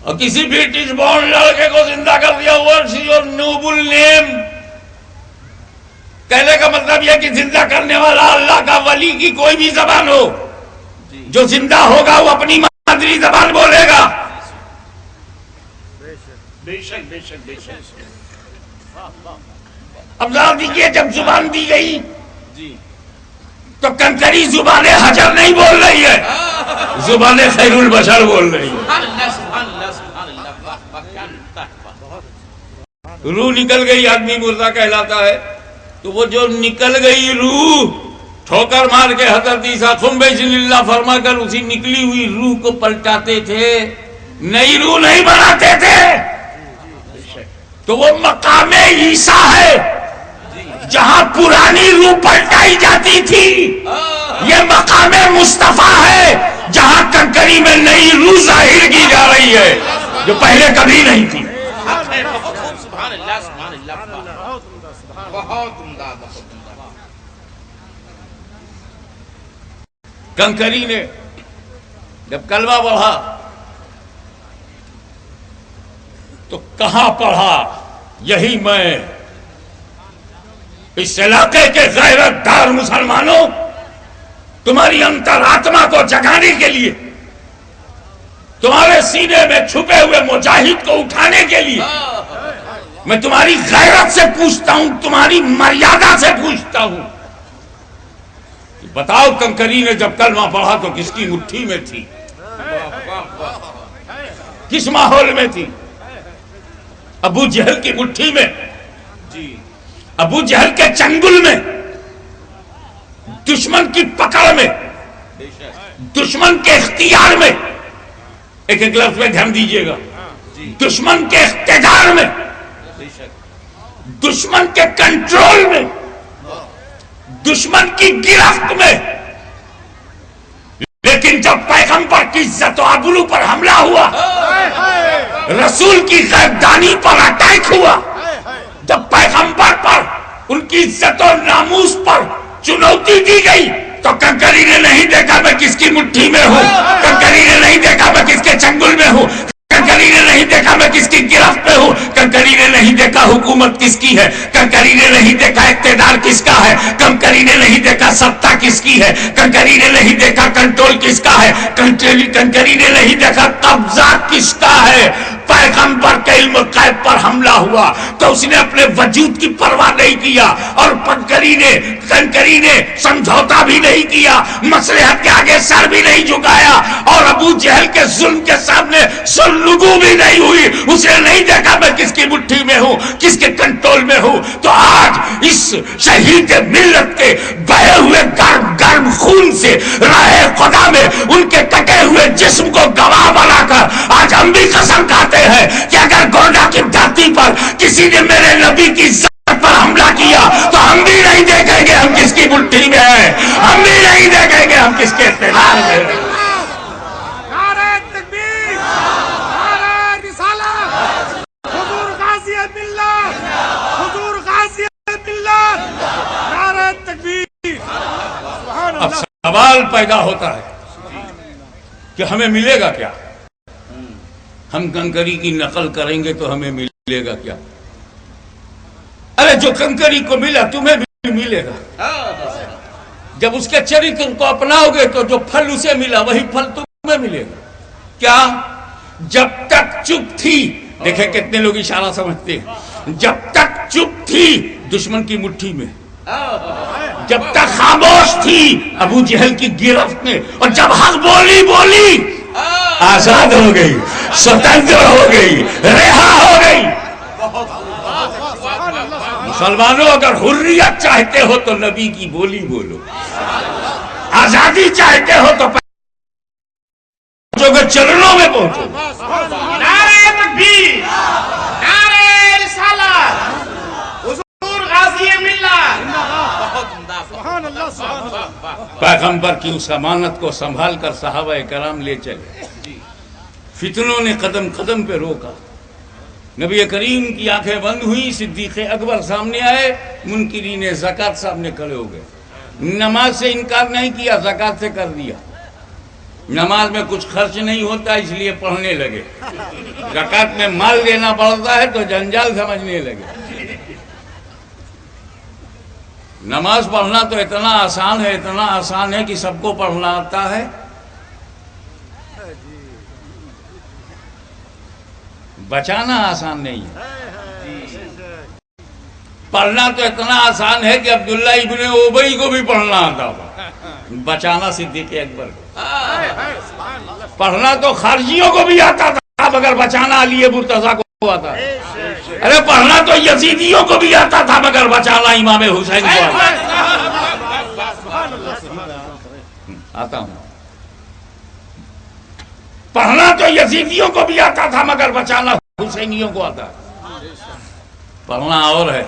اور کسی برٹش بورن لڑکے کو زندہ کر دیا واٹس یور نوبل نیم. کہنے کا مطلب یہ کہ زندہ کرنے والا اللہ کا ولی کی کوئی بھی زبان ہو، جو زندہ ہوگا وہ اپنی مادری زبان بولے گا. بے شک بے شک بے شک. اب ذرا دیکھیے جب زبان دی گئی تو کنکری زبان حجر نہیں بول رہی ہے، زبان خیر البشر بول رہی ہے. روح نکل گئی آدمی مردہ کہلاتا ہے. تو وہ جو نکل گئی روح ٹھوکر مار کے حضرت عیسیٰ قم بِإِذْنِ اللہ فرما کر اسی نکلی ہوئی روح کو پلٹاتے تھے، نئی روح نہیں بناتے تھے. تو وہ مقام عیسیٰ ہے جہاں پرانی روح پلٹائی جاتی تھی. یہ مقام مصطفیٰ ہے جہاں کنکری میں نئی روح ظاہر کی جا رہی ہے جو پہلے کبھی نہیں تھی. سبحان اللہ سبحان اللہ. بہت عمدہ. کنکری نے جب کلمہ پڑھا تو کہاں پڑھا؟ یہی میں اس علاقے کے غیرت دار مسلمانوں، تمہاری انتر آتما کو جگانے کے لیے، تمہارے سینے میں چھپے ہوئے مجاہد کو اٹھانے کے لیے میں تمہاری غیرت سے پوچھتا ہوں، تمہاری مریادہ سے پوچھتا ہوں. بتاؤ کنکری نے جب کلمہ پڑھا تو کس کی مٹھی میں تھی؟ کس ماحول میں تھی؟ ابو جہل کی مٹھی میں، ابو جہل کے چنگل میں، دشمن کی پکڑ میں، دشمن کے اختیار میں. ایک ایک لفظ میں دھیان دیجئے گا. دشمن کے اقتدار میں، دشمن کے کنٹرول میں، دشمن کی گرفت میں. لیکن جب پیغمبر کی عزت و آبرو پر حملہ ہوا، رسول کی غیبدانی پر اٹیک ہوا، جب پیغمبر پر ان کی عزت و ناموس پر چنوتی دی گئی تو کنکری نے نہیں دیکھا میں کس کی مٹھی میں ہوں، کنکری نے نہیں دیکھا میں کس کے چنگل میں ہوں، کنکری نے نہیں دیکھا میں کس کی گرفت میں ہوں، کنکری نے نہیں دیکھا حکومت کس کی ہے، کنکری نے نہیں دیکھا اقتدار کس کا ہے، کنکری نے نہیں دیکھا ستا کس کی ہے، کنکری نے نہیں دیکھا کنٹرول کس کا ہے، کنکری نے نہیں دیکھا قبضہ کس کا ہے. پیغمبر کے علم غیب پر حملہ ہوا تو اس نے اپنے وجود کی پرواہ نہیں کیا، اور کنکری نے سمجھوتا بھی نہیں کیا، مصلحت کے آگے سر بھی نہیں جھکایا، اور ابو جہل کے ظلم کے سامنے سرنگو بھی نہیں ہوئی. اسے نہیں دیکھا میں کس کی مٹھی میں ہوں، کس کے کنٹرول میں ہوں. تو آج اس شہید ملت کے بہے ہوئے گرم خون سے راہ خدا میں ان کے کٹے ہوئے جسم کو گواہ بنا کر آج ہم بھی قسم کھاتے ہیں کہ اگر گونڈا کی دھرتی پر کسی نے میرے نبی کی عزت پر حملہ کیا تو ہم بھی نہیں دیکھیں گے ہم کس کی مٹھی میں ہیں، ہم بھی نہیں دیکھیں گے ہم کس کے اقتدار میں ہیں. نعرہ تکبیر، نعرہ رسالت، حضور غازی ملت، حضور غازی ملت، نعرہ تکبیر. سبحان اب اللہ. سوال پیدا ہوتا ہے کہ ہمیں ملے گا کیا؟ ہم کنکری کی نقل کریں گے تو ہمیں ملے گا کیا؟ ارے جو کنکری کو ملا تمہیں بھی ملے گا. جب اس کے چریتر کو اپناؤ گے تو جو پھل اسے ملا وہی پھل تمہیں ملے گا. کیا؟ جب تک چپ تھی، دیکھیں کتنے لوگ اشارہ سمجھتے ہیں، جب تک چپ تھی دشمن کی مٹھی میں، جب تک خاموش تھی ابو جہل کی گرفت میں، اور جب حق بولی آزاد ہو گئی، سوتنتر ہو گئی، رہا ہو گئی۔ مسلمانوں اگر حریت چاہتے ہو تو نبی کی بولی بولو، آزادی چاہتے ہو تو جو کہ چرنوں میں پہنچو۔ نعرہ تکبیر، نعرہ رسالت، حضور غازی ملت۔ سبحان اللہ سبحان اللہ۔ پیغمبر کی اس امانت کو سنبھال کر صحابہ کرام لے چلے، فتنوں نے قدم قدم پہ روکا، نبی کریم کی آنکھیں بند ہوئی، صدیق اکبر سامنے آئے، منکرین زکوٰۃ سامنے کھڑے ہو گئے، نماز سے انکار نہیں کیا، زکوٰۃ سے کر دیا، نماز میں کچھ خرچ نہیں ہوتا اس لیے پڑھنے لگے، زکوٰۃ میں مال دینا پڑتا ہے تو جنجال سمجھنے لگے۔ نماز پڑھنا تو اتنا آسان ہے کہ سب کو پڑھنا آتا ہے، بچانا آسان نہیں ہے۔ پڑھنا تو اتنا آسان ہے کہ عبداللہ ابن ابی کو بھی پڑھنا آتا تھا، بچانا صدیق اکبر کو۔ پڑھنا تو خارجیوں کو بھی آتا تھا مگر بچانا علی مرتضیٰ کو آتا ہے۔ ارے پڑھنا تو یزیدیوں کو بھی آتا تھا مگر بچانا امام حسین کو آتا ہوں۔ پڑھنا تو یزیدیوں کو بھی آتا تھا مگر بچانا حسینیوں کو آتا ہے۔ پڑھنا اور ہے،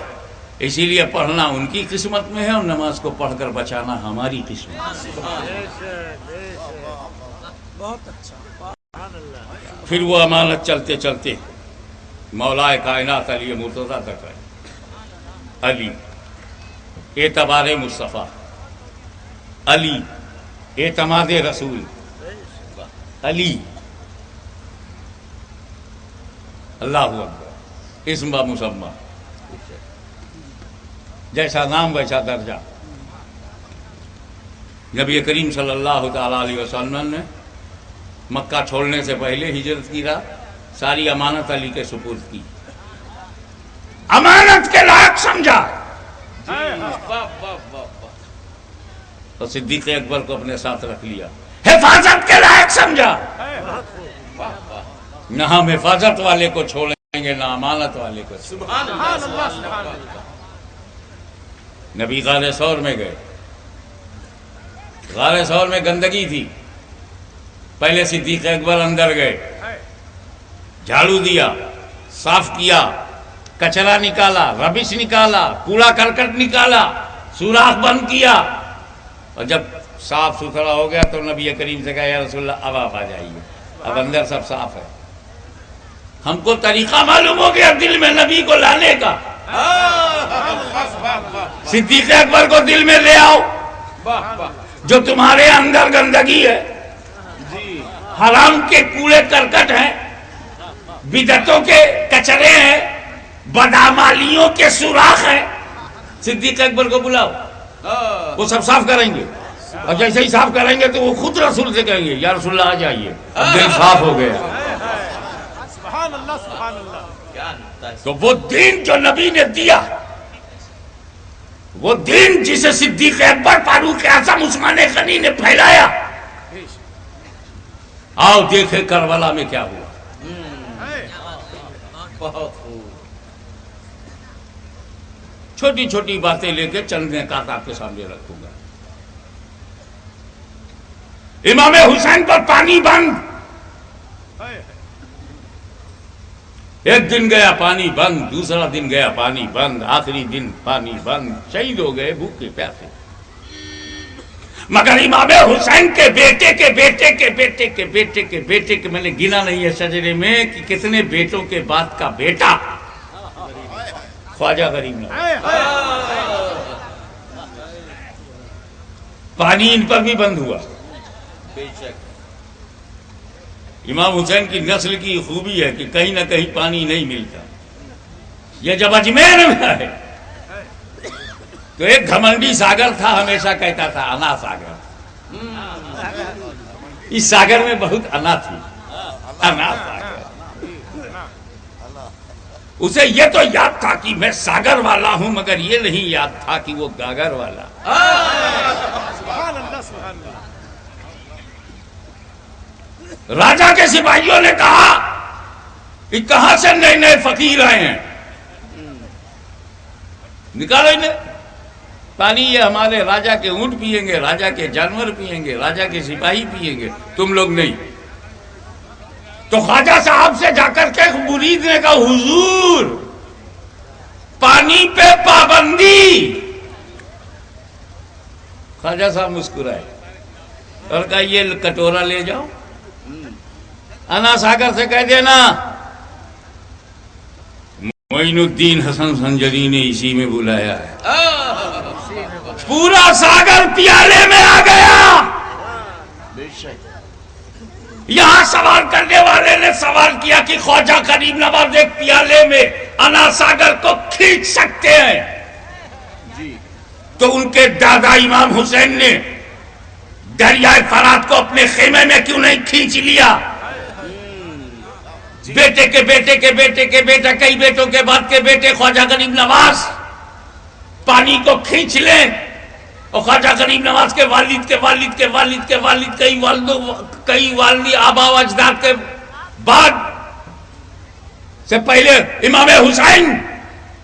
اسی لیے پڑھنا ان کی قسمت میں ہے اور نماز کو پڑھ کر بچانا ہماری قسمت میں۔ پھر وہ امانت چلتے چلتے مولا کائنات علی مرتضیٰ تک ہے۔ علی اعتبار مصطفیٰ، علی اعتماد رسول، علی اللہ اکبر، اسم با مسمى، جیسا نام ویسا درجہ۔ نبی کریم صلی اللہ تعالی علیہ وسلم نے مکہ چھوڑنے سے پہلے ہجرت کی رات ساری امانت علی کے سپرد کی، امانت کے لائق سمجھا، اور صدیق اکبر کو اپنے ساتھ رکھ لیا، حفاظت کے لائق سمجھا۔ نہ ہم حفاظت والے کو چھوڑیں گے نہ امانت والے کو۔ نبی غار ثور میں گئے، غار ثور میں گندگی تھی، پہلے صدیق اکبر اندر گئے، جھاڑو دیا، صاف کیا، کچرا نکالا، ربش نکالا، کوڑا کرکٹ نکالا، سوراخ بند کیا، اور جب صاف ستھرا ہو گیا تو نبی کریم سے کہا یا رسول اللہ اب آپ آ جائیے، اب اندر سب صاف ہے۔ ہم کو طریقہ معلوم ہو گیا دل میں نبی کو لانے کا، صدیق اکبر کو دل میں لے آؤ، جو تمہارے اندر گندگی ہے، حرام کے کوڑے کرکٹ ہیں، بدعتوں کے کچرے ہیں، بدعمالیوں کے سوراخ ہیں، صدیق اکبر کو بلاؤ، وہ سب صاف کریں گے، اور جیسے ہی صاف کریں گے تو وہ خود رسول سے کہیں گے یا رسول اللہ آ جائیے، اب دل صاف ہو گیا۔ سبحان اللہ سبحان اللہ۔ تو وہ دین جو نبی نے دیا، وہ دین جسے صدیق اکبر، فاروق اعظم، عثمان غنی نے پھیلایا، آؤ دیکھیں کربلا میں کیا ہوا۔ چھوٹی چھوٹی باتیں لے کے چند نکات آپ کے سامنے رکھوں گا۔ امام حسین پر پانی بند، ایک دن گیا پانی بند، دوسرا دن گیا پانی بند، آخری دن پانی بند، شہید ہو گئے بھوکے پیاسے۔ مگر امام حسین کے بیٹے کے بیٹے کے بیٹے کے بیٹے کے بیٹے کے، میں نے گنا نہیں ہے شجرے میں کہ کتنے بیٹوں کے بعد کا بیٹا، خواجہ غریب نواز، پانی ان پر بھی بند ہوا۔ امام حسین کی نسل کی خوبی ہے کہ کہیں نہ کہیں پانی نہیں ملتا۔ یہ جب اجمیر میں آئے تو ایک گھمنڈی ساگر تھا، ہمیشہ کہتا تھا انا ساگر، اس ساگر میں بہت انا تھی، انا ساگر۔ اسے یہ تو یاد تھا کہ میں ساگر والا ہوں، مگر یہ نہیں یاد تھا کہ وہ گاگر والا۔ سبحان اللہ سبحان اللہ۔ راجا کے سپاہیوں نے کہا کہ کہاں سے نئے نئے فقیر آئے ہیں، نکالو انہیں پانی، یہ ہمارے راجا کے اونٹ پیئیں گے، راجا کے جانور پیئیں گے، راجا کے سپاہی پیئیں گے، تم لوگ نہیں۔ تو خواجہ صاحب سے جا کر کے مرید نے کہا حضور پانی پہ پابندی۔ خواجہ صاحب مسکرائے اور کہا یہ کٹورا لے جاؤ، انا ساگر سے کہہ دینا معین الدین حسن سنجری نے اسی میں بلایا ہے۔ پورا ساگر پیالے میں آ گیا۔ یہاں سوال کرنے والے نے سوال کیا کہ خواجہ غریب نواز ایک پیالے میں انا ساگر کو کھینچ سکتے ہیں؟ تو ان کے دادا امام حسین نے دریائے فرات کو اپنے خیمے میں کیوں نہیں کھینچ لیا؟ بیٹے کے بیٹے کے بیٹے کے بیٹا، کئی بیٹوں کے بعد کے بیٹے خواجہ غریب نواز پانی کو کھینچ لیں، اور خواجہ غریب نواز کے والد کے والد کے والد کے والد کئی والدی آبا و اجداد کے بعد سے پہلے امام حسین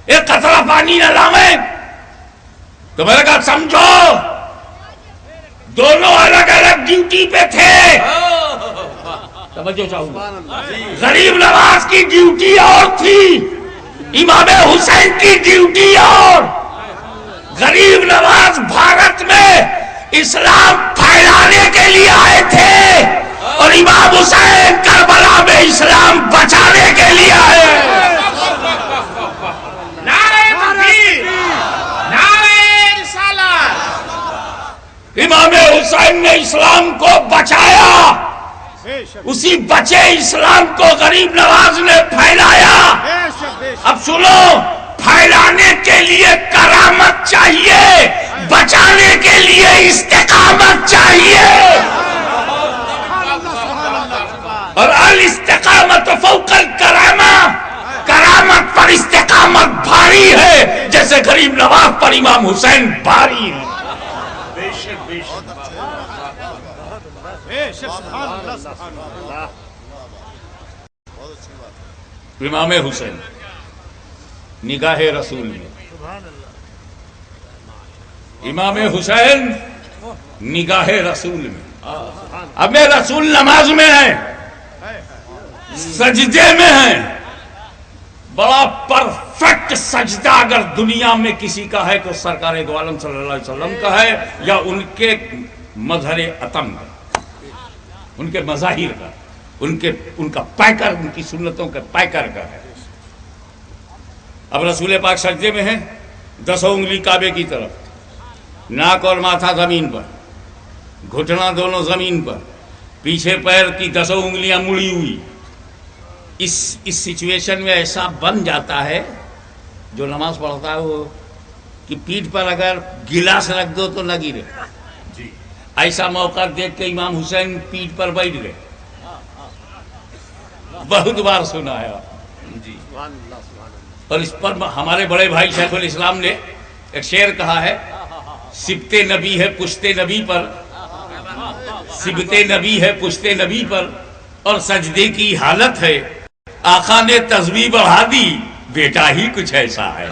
ایک قطرہ پانی نہ لائیں۔ تو میں نے کہا سمجھو دونوں الگ الگ ڈیوٹی پہ تھے۔ توجہ چاہوں گا، غریب نواز کی ڈیوٹی اور تھی، امام حسین کی ڈیوٹی اور۔ غریب نواز بھارت میں اسلام پھیلانے کے لیے آئے تھے اور امام حسین کربلا میں اسلام بچانے کے لیے آئے۔ نعرہ تکبیر، نعرہ رسالت۔ امام حسین نے اسلام کو بچایا، بے شک اسی بچے اسلام کو غریب نواز نے پھیلایا۔ بے شک بے شک۔ اب سنو، پھیلانے کے لیے کرامت چاہیے، بچانے کے لیے استقامت چاہیے، اور الاستقامت فوق الکرامہ، کرامت پر استقامت بھاری ہے جیسے غریب نواز پر امام حسین بھاری ہے۔ بے شک بے شک سبحان اللہ سبحان اللہ۔ امام حسین نگاہ رسول میں، امام حسین نگاہ رسول میں۔ اب میں رسول نماز میں ہیں، سجدے میں ہیں، بڑا پرفیکٹ سجدہ اگر دنیا میں کسی کا ہے تو سرکار دو عالم صلی اللہ علیہ وسلم کا ہے، یا ان کے مظہر اتم کا، ان کے مظاہر کا، ان کا پیکر، ان کی سنتوں کے پیکر کا ہے۔ اب رسول پاک سجدے میں ہیں، 10 انگلی کعبے کی طرف، ناک اور ماتھا زمین پر، گھٹنا دونوں زمین پر، پیچھے پیر کی 10 انگلیاں مڑی ہوئی۔ اس سچویشن میں ایسا بن جاتا ہے، جو نماز پڑھتا ہے وہ کہ پیٹھ پر اگر گلاس رکھ دو تو نہ گرے۔ ایسا موقع دیکھ کے امام حسین پیٹھ پر بیٹھ گئے، بہت بار سنا ہے۔ اور اس پر ہمارے بڑے بھائی شیخ الاسلام نے ایک شعر کہا ہے، سبتے نبی ہے پشتے نبی پر، سبتے نبی ہے پشتے نبی پر، اور سجدے کی حالت ہے، آقا نے تسبیح بڑھا دی، بیٹا ہی کچھ ایسا ہے۔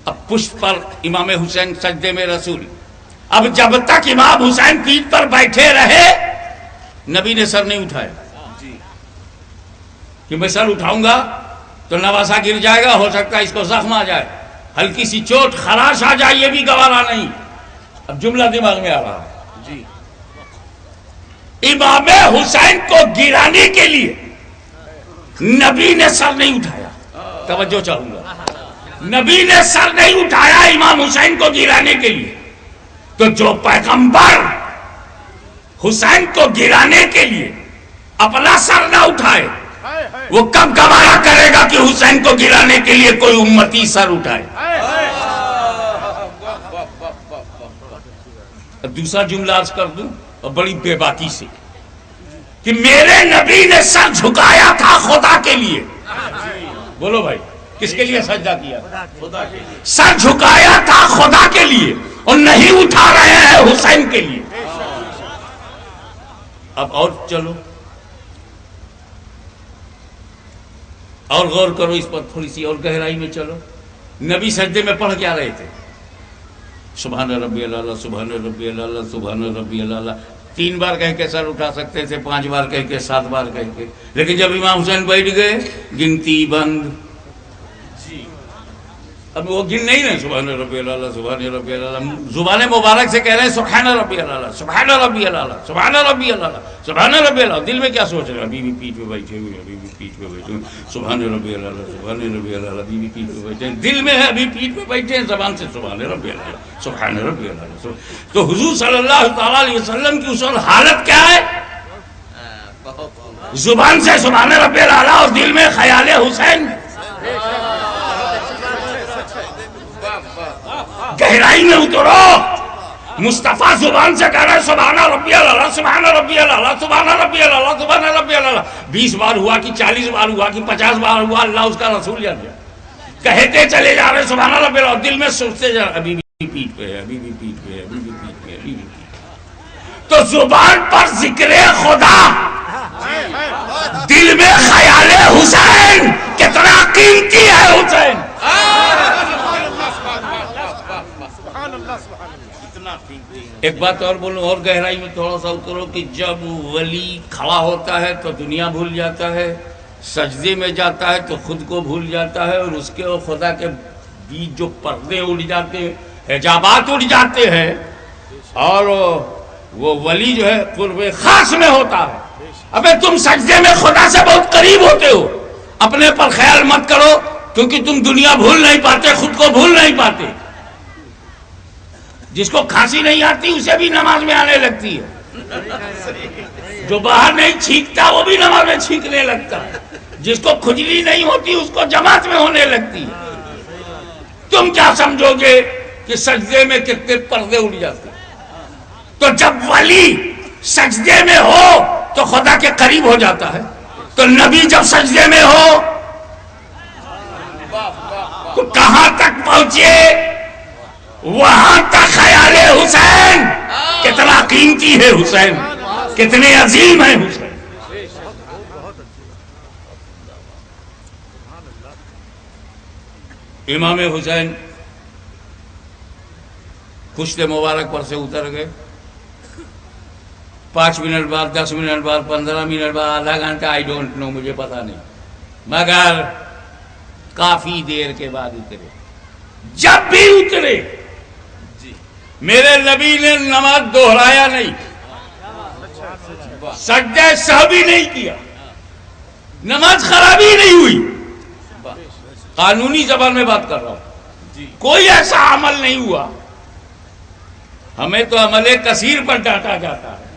اب پشت پر امام حسین سجدے میں رسول۔ اب جب تک امام حسین پیٹھ پر بیٹھے رہے، نبی نے سر نہیں اٹھایا کہ میں سر اٹھاؤں گا تو نواسا گر جائے گا، ہو سکتا ہے اس کو زخم آ جائے، ہلکی سی چوٹ خراش آ جائے، یہ بھی گوارا نہیں۔ اب جملہ دماغ میں آ رہا ہے، امام حسین کو گرانے کے لیے نبی نے سر نہیں اٹھایا۔ توجہ چاہوں گا، نبی نے سر نہیں اٹھایا امام حسین کو گرانے کے لیے، تو جو پیغمبر حسین کو گرانے کے لیے اپنا سر نہ اٹھائے، وہ کب گوارا کرے گا کہ حسین کو گرانے کے لیے کوئی امتی سر اٹھائے؟ دوسرا جملہ عرض کر دوں اور بڑی بے باکی سے، کہ میرے نبی نے سر جھکایا تھا خدا کے لیے. بولو بھائی, کس کے لیے سجدہ کیا؟ خدا کے لیے. سر جھکایا تھا خدا کے لیے اور نہیں اٹھا رہے ہیں حسین کے لیے. اب اور چلو اور غور کرو اس پر, تھوڑی سی اور گہرائی میں چلو. نبی سجدے میں پڑھ کیا رہے تھے؟ سبحان ربی اللہ, سبحان ربی اللہ, سبحان ربی اللہ. 3 بار کہہ کے سر اٹھا سکتے تھے, 5 بار کہہ کے, 7 بار کہہ کے, لیکن جب امام حسین بیٹھ گئے گنتی بند. اب وہ گن نہیں رہے سبحان ربی اللہ, سبحان ربی اللہ. زبان مبارک سے کہہ رہے ہیں سبحان ربی اللہ, سبحان ربی اللہ, سبحان ربی اللہ, سبحان ربی اللہ. دل میں کیا سوچ رہے ہیں؟ ابھی بھی پیٹھ پہ بیٹھے ہوئے, ابھی بھی پیٹھ پہ بیٹھے ہوئے, سبحان ربی اللہ, سبحان ربی اللہ, ابھی بھی پیٹھ پہ بیٹھے ہیں. دل میں ہے ابھی پیٹھ پہ بیٹھے ہیں, زبان سے سبحان ربی اللہ, سبحان ربی اللہ. تو حضور صلی اللہ تعالیٰ علیہ وسلم کی اس وقت حالت کیا ہے؟ زبان سے سبحان ربی اللہ اور دل میں خیال حسین. گہرائی میں اترو. مصطفیٰ زبان سے کہہ رہے ہیں سبحان ربی اللہ, سبحان ربی اللہ, سبحان ربی اللہ, سبحان ربی اللہ. 20 بار ہوا کہ 40 بار ہوا کہ 50 بار ہوا, اللہ اس کا رسول جان گیا. کہتے چلے جا رہے سبحان ربی اللہ, دل میں سوچتے جا رہے ابھی بھی پیٹھ پہ ہے, ابھی بھی پیٹھ پہ ہے, ابھی بھی پیٹھ پہ ہے, ابھی بھی پیٹھ. تو زبان پر ذکر خدا, دل میں خیال حسین. کتنا قیمتی ہے حسین. ایک بات اور بولوں, اور گہرائی میں تھوڑا سا اترو کہ جب ولی کھڑا ہوتا ہے تو دنیا بھول جاتا ہے, سجدے میں جاتا ہے تو خود کو بھول جاتا ہے, اور اس کے اور خدا کے بیچ جو پردے اڑ جاتے ہیں, حجابات اڑ جاتے ہیں, اور وہ ولی جو ہے قرب خاص میں ہوتا ہے. ابے تم سجدے میں خدا سے بہت قریب ہوتے ہو, اپنے پر خیال مت کرو, کیونکہ تم دنیا بھول نہیں پاتے, خود کو بھول نہیں پاتے. جس کو کھانسی نہیں آتی اسے بھی نماز میں آنے لگتی ہے, جو باہر نہیں چھینکتا وہ بھی نماز میں چھینکنے لگتا ہے, جس کو کھجلی نہیں ہوتی اس کو جماعت میں ہونے لگتی ہے. تم کیا سمجھو گے کہ سجدے میں کتنے پردے اڑ جاتے ہیں. تو جب ولی سجدے میں ہو تو خدا کے قریب ہو جاتا ہے, تو نبی جب سجدے میں ہو تو کہاں تک پہنچے؟ وہاں تک خیال حسین. کتنا قیمتی ہے حسین, کتنے عظیم ہے حسین. امام حسین پشت مبارک پر سے اتر گئے. 5 منٹ بعد, 10 منٹ بعد, 15 منٹ بعد, آدھا گھنٹہ, آئی ڈونٹ نو, مجھے پتا نہیں, مگر کافی دیر کے بعد اترے. جب بھی اترے میرے نبی نے نماز دوہرایا نہیں, سجدہ سہوی نہیں کیا, نماز خرابی نہیں ہوئی. قانونی زبان میں بات کر رہا ہوں, کوئی ایسا عمل نہیں ہوا. ہمیں تو عمل کثیر پر ڈانٹا جاتا ہے.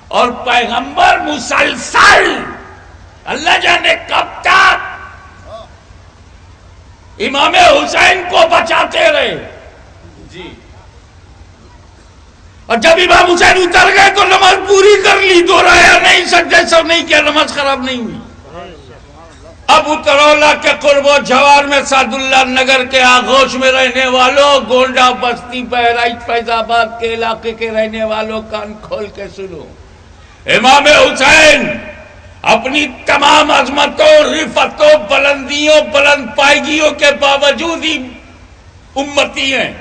اور پیغمبر مسلسل اللہ جانے کب تک امام حسین کو بچاتے رہے. اور جب امام حسین اتر گئے تو نماز پوری کر لی, دوہرایا نہیں, سجدے سو نہیں کیا, نماز خراب نہیں ہوئی. اب اترولہ کے قرب و جوار میں سعد اللہ نگر کے آغوش میں رہنے والوں, گونڈا بستی بہرائچ فیض آباد کے علاقے کے رہنے والوں, کان کھول کے سنو. امام حسین اپنی تمام عظمتوں, رفتوں, بلندیوں, بلند پائیگیوں کے باوجود ہی امتی ہیں.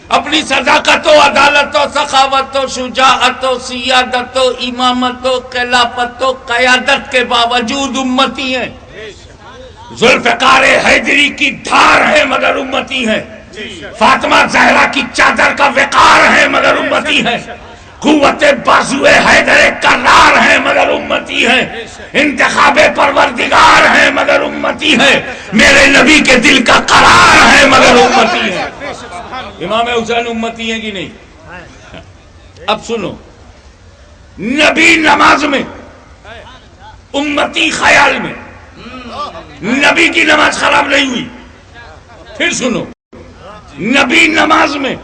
اپنی صداقتوں, عدالتوں, سخاوتوں, شجاعتوں, سیادتوں, امامتوں, خلافتوں, قیادت کے باوجود امتی ہیں. ذوالفقار حیدری کی دھار ہے مگر امتی ہیں. فاطمہ زہرا کی چادر کا وقار ہے مگر امتی ہیں. قوت بازو حیدر کرار ہیں مگر امتی ہیں. انتخاب پروردگار ہیں مگر امتی ہیں. میرے نبی کے دل کا قرار ہے مگر امتی ہیں. امام حسین امتی ہیں کہ نہیں؟ اب سنو, نبی نماز میں, امتی خیال میں. نبی کی نماز خراب نہیں ہوئی. پھر سنو, نبی نماز میں,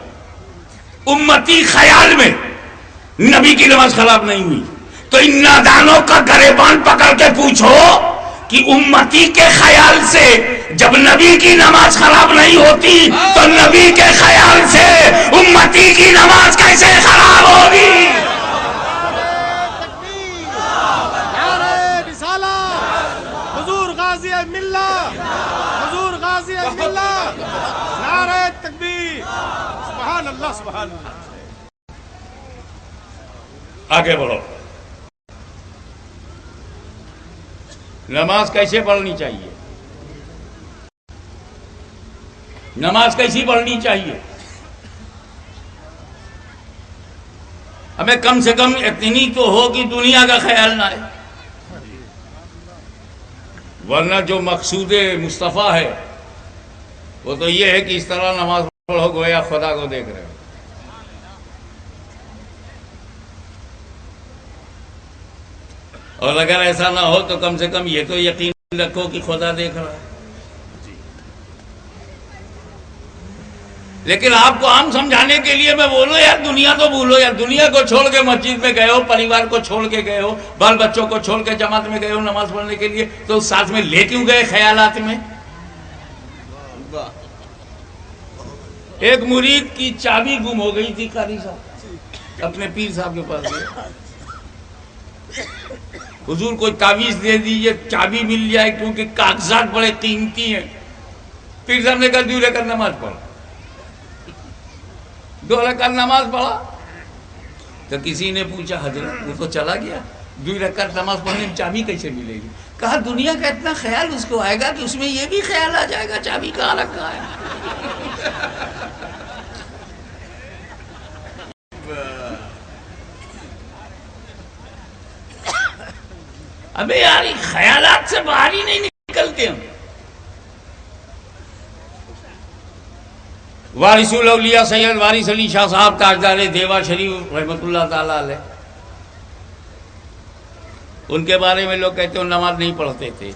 امتی خیال میں نبی کی نماز خراب نہیں ہوئی، تو ان نادانوں کا گریبان پکڑ کے پوچھو کہ امتی کے خیال سے جب نبی کی نماز خراب نہیں ہوتی تو نبی کے خیال سے امتی کی نماز کیسے خراب ہوگی؟ نعرہ رسالت، حضور غازی ملت، حضور غازی ملت، نعرہ تکبیر، سبحان اللہ سبحان اللہ۔ آگے بڑھو۔ نماز کیسے پڑھنی چاہیے؟ نماز کیسی پڑھنی چاہیے؟ ہمیں کم سے کم اتنی تو ہو کہ دنیا کا خیال نہ آئے، ورنہ جو مقصود مصطفیٰ ہے وہ تو یہ ہے کہ اس طرح نماز پڑھو گویا خدا کو دیکھ رہے ہو۔ اور اگر ایسا نہ ہو تو کم سے کم یہ تو یقین رکھو کہ خدا دیکھ رہا ہے۔ لیکن آپ کو عام سمجھانے کے لیے میں بولوں یار دنیا تو بھولو، یار دنیا کو چھوڑ کے مسجد میں گئے ہو، پریوار کو چھوڑ کے گئے ہو، بال بچوں کو چھوڑ کے جماعت میں گئے ہو نماز پڑھنے کے لیے، تو ساتھ میں لے کیوں گئے خیالات میں؟ ایک مرید کی چابی گم ہو گئی تھی، قاری صاحب اپنے پیر صاحب کے پاس گئے، حضور کوئی تعویذ دے دیجئے چابی مل جائے کیونکہ کاغذات بڑے قیمتی ہیں۔ پیر صاحب نے کہا 2 رکعت نماز پڑھو، 2 رکعت نماز پڑھا تو کسی نے پوچھا حضرت وہ تو چلا گیا، 2 رکعت نماز پڑھنے میں چابی کیسے ملے گی؟ کہا دنیا کا اتنا خیال اس کو آئے گا کہ اس میں یہ بھی خیال آ جائے گا چابی کہاں رکھا ہے۔ ابے یار خیالات سے باہر ہی نہیں نکلتے ہم۔ وارث الاولیاء سید وارث علی شاہ صاحب تاجدار دیوا شریف رحمۃ اللہ تعالی علیہ، ان کے بارے میں لوگ کہتے ہیں نماز نہیں پڑھتے تھے۔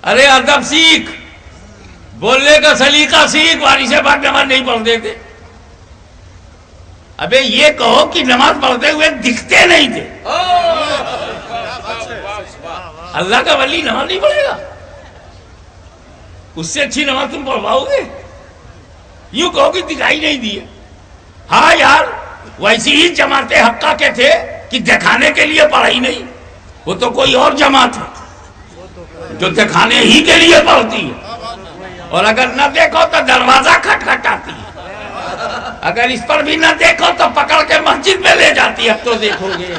ارے ادب سیکھ، بولنے کا سلیقہ سیکھ، وارث پاک نماز نہیں پڑھتے تھے۔ ابے یہ کہو کہ نماز پڑھتے ہوئے دکھتے نہیں تھے، اللہ کا ولی نماز نہیں پڑھے گا؟ اس سے اچھی نماز تم پڑھواؤ گے؟ یوں کہو کہ دکھائی نہیں دی ہے۔ ہاں یار ویسی ہی جماعت حقہ کے تھے کہ دکھانے کے لیے پڑھائی نہیں، وہ تو کوئی اور جماعت ہے جو دکھانے ہی کے لیے پڑھتی ہے، اور اگر نہ دیکھو تو دروازہ کھٹکھٹاتی ہے، اگر اس پر بھی نہ دیکھو تو پکڑ کے مسجد میں لے جاتی ہے، اب تو دیکھو گے،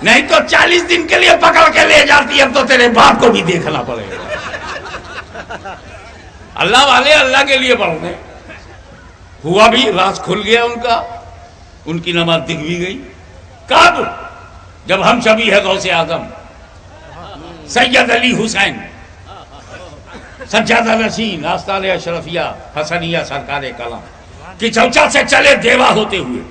نہیں تو 40 دن کے لیے پکڑ کے لے جاتی ہے، اب تو تیرے باپ کو بھی دیکھنا پڑے گا۔ اللہ والے اللہ کے لیے پڑھتے ہوا بھی راز کھل گیا ان کا، ان کی نماز دکھ بھی گئی۔ کب؟ جب ہم شبیہ ہے غوث اعظم سید علی حسین سجادہ نشین آستان اشرفیہ حسنیہ سرکار کلام کی چوچا سے چلے دیوا ہوتے ہوئے،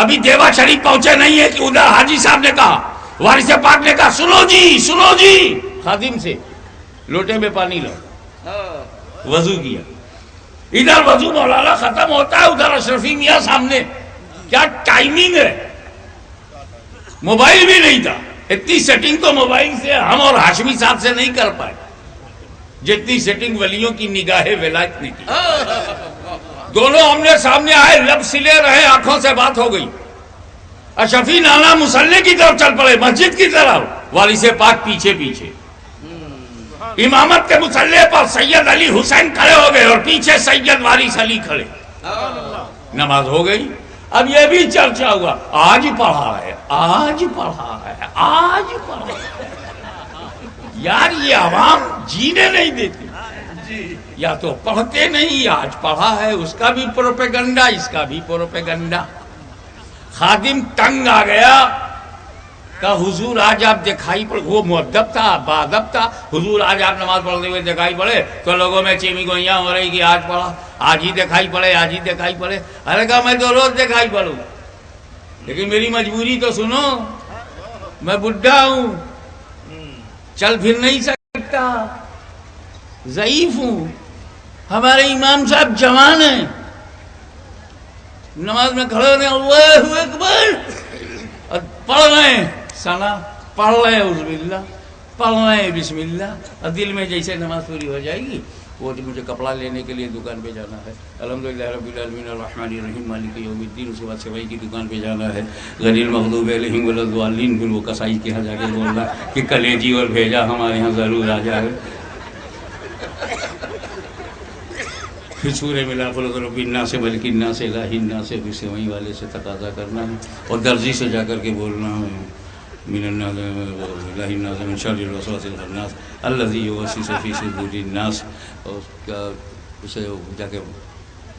ابھی دیوا شریف پہنچے نہیں ہے کہ ادھر حاجی صاحب نے کہا، وارث پاک نے کہا سنو جی سنو جی، خادم سے لوٹے میں پانی لاؤ، وضو کیا، ادھر وضو مولانا ختم ہوتا ہے، ادھر اشرفی میاں سامنے، کیا ٹائمنگ ہے، موبائل بھی نہیں تھا، اتنی سیٹنگ تو موبائل سے ہم اور ہاشمی صاحب سے نہیں کر پائے جتنی سیٹنگ ولیوں کی نگاہ ولایت نے کی۔ دونوں ہمنے سامنے آئے، لب سلے رہے، آنکھوں سے بات ہو گئی، اشرفی نانا مصلی کی طرف چل پڑے، مسجد کی طرف، وارث پاک پیچھے پیچھے، امامت کے مصلی پر سید علی حسین کھڑے ہو گئے اور پیچھے سید وارث علی کھڑے، نماز ہو گئی۔ اب یہ بھی چرچا ہوا، آج پڑھا ہے، آج پڑھا ہے، آج پڑھا ہے۔ یار یہ عوام جینے نہیں دیتی، یا تو پڑھتے نہیں یا آج پڑھا ہے، اس کا بھی پروپیگنڈا اس کا بھی پروپیگنڈا۔ خادم تنگ آ گیا، کہا حضور آج آپ دکھائی پڑے، وہ مؤدب تھا باادب تھا، حضور آج آپ نماز پڑھتے ہوئے دکھائی پڑے، تو لوگوں میں چیمی گوئیاں ہو رہی کہ آج پڑھا، آج ہی دکھائی پڑے، آج ہی دکھائی پڑے۔ ارے کہا میں تو روز دکھائی پڑوں، لیکن میری مجبوری تو سنو، میں بڈھا ہوں، چل پھر نہیں سکتا، ضعیف ہوں، ہمارے امام صاحب جوان ہیں، نماز میں کھڑے ہونے اللہ اکبر اور پڑھ رہے ہیں ثنا، پڑھ رہے ہیں اعوذ باللہ، پڑھ رہے ہیں بسم اللہ، اور دل میں جیسے نماز پوری ہو جائے گی وہ مجھے کپڑا لینے کے لیے دکان پہ جانا ہے، الحمدللہ رب العالمین الرحمن الرحیم مالک یوم الدین، اس کے بعد سوائی کی دکان پہ جانا ہے، غیر المغضوب علیہم ولا الضالین، پھر وہ کسائی کے یہاں جا کے بولنا کہ کلیجی اور بھیجا ہمارے یہاں ضرور آ جائے، پھر سورہ ملا قل رب الناس ملک الناس الہ الناس، پھر سوائی والے سے تقاضا کرنا ہے اور درزی سے جا کر کے بولنا ہے من الناس الہ الناس من شر الوسواس الخناس الذی یوسوس فی صدور الناس، اور اس کا اسے جا کے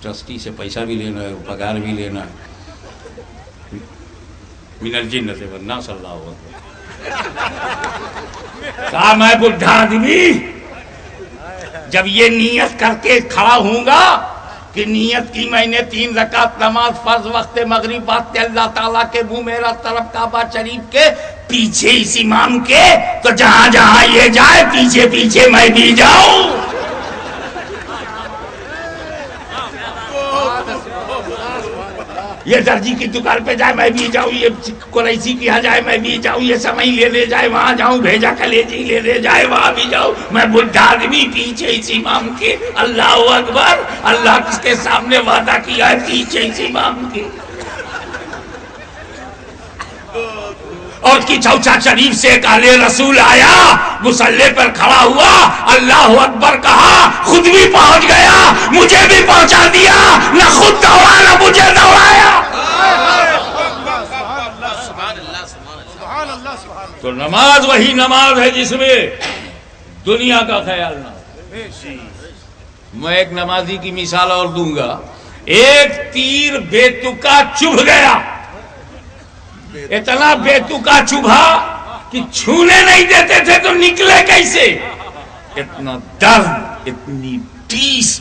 ٹرسٹی سے پیسہ بھی لینا ہے، پگار بھی لینا ہے، من الجنۃ والناس، اللہ اکبر۔ کہا میں بڈھا آدمی جب یہ نیت کر کے کھڑا ہوں گا کہ نیت کی میں نے 3 رکعت نماز فرض وقت مغرب بعد اللہ تعالیٰ کے منہ میرا طرف کعبہ شریف کے پیچھے اس امام کے، تو جہاں جہاں یہ جائے پیچھے پیچھے میں بھی جاؤں۔ یہ درجی کی دکان پہ جائے میں بھی جاؤں، یہ قریشی کی یہاں جائے میں بھی جاؤں، یہ سمئی لینے جائے وہاں جاؤں، بھیجا کلیجی لینے جائے وہاں بھی جاؤں، میں بڈھا آدمی پیچھے اس امام کے، اللہ اکبر، اللہ کس کے سامنے وعدہ کیا ہے پیچھے اس امام کے۔ اور کی چوچا شریف سے ایک اہل رسول آیا، مصلی پر کھڑا ہوا، اللہ اکبر کہا، خود بھی پہنچ گیا، مجھے بھی پہنچا دیا، نہ خود دوڑا نہ مجھے دوڑایا۔ تو نماز وہی نماز ہے جس میں دنیا کا خیال نہ ہو۔ میں ایک نمازی کی مثال اور دوں گا، ایک تیر بے تکا چبھ گیا، اتنا بے تکا چبھا کہ چھونے نہیں دیتے تھے تو نکلے کیسے، اتنا درد، اتنی ٹیس،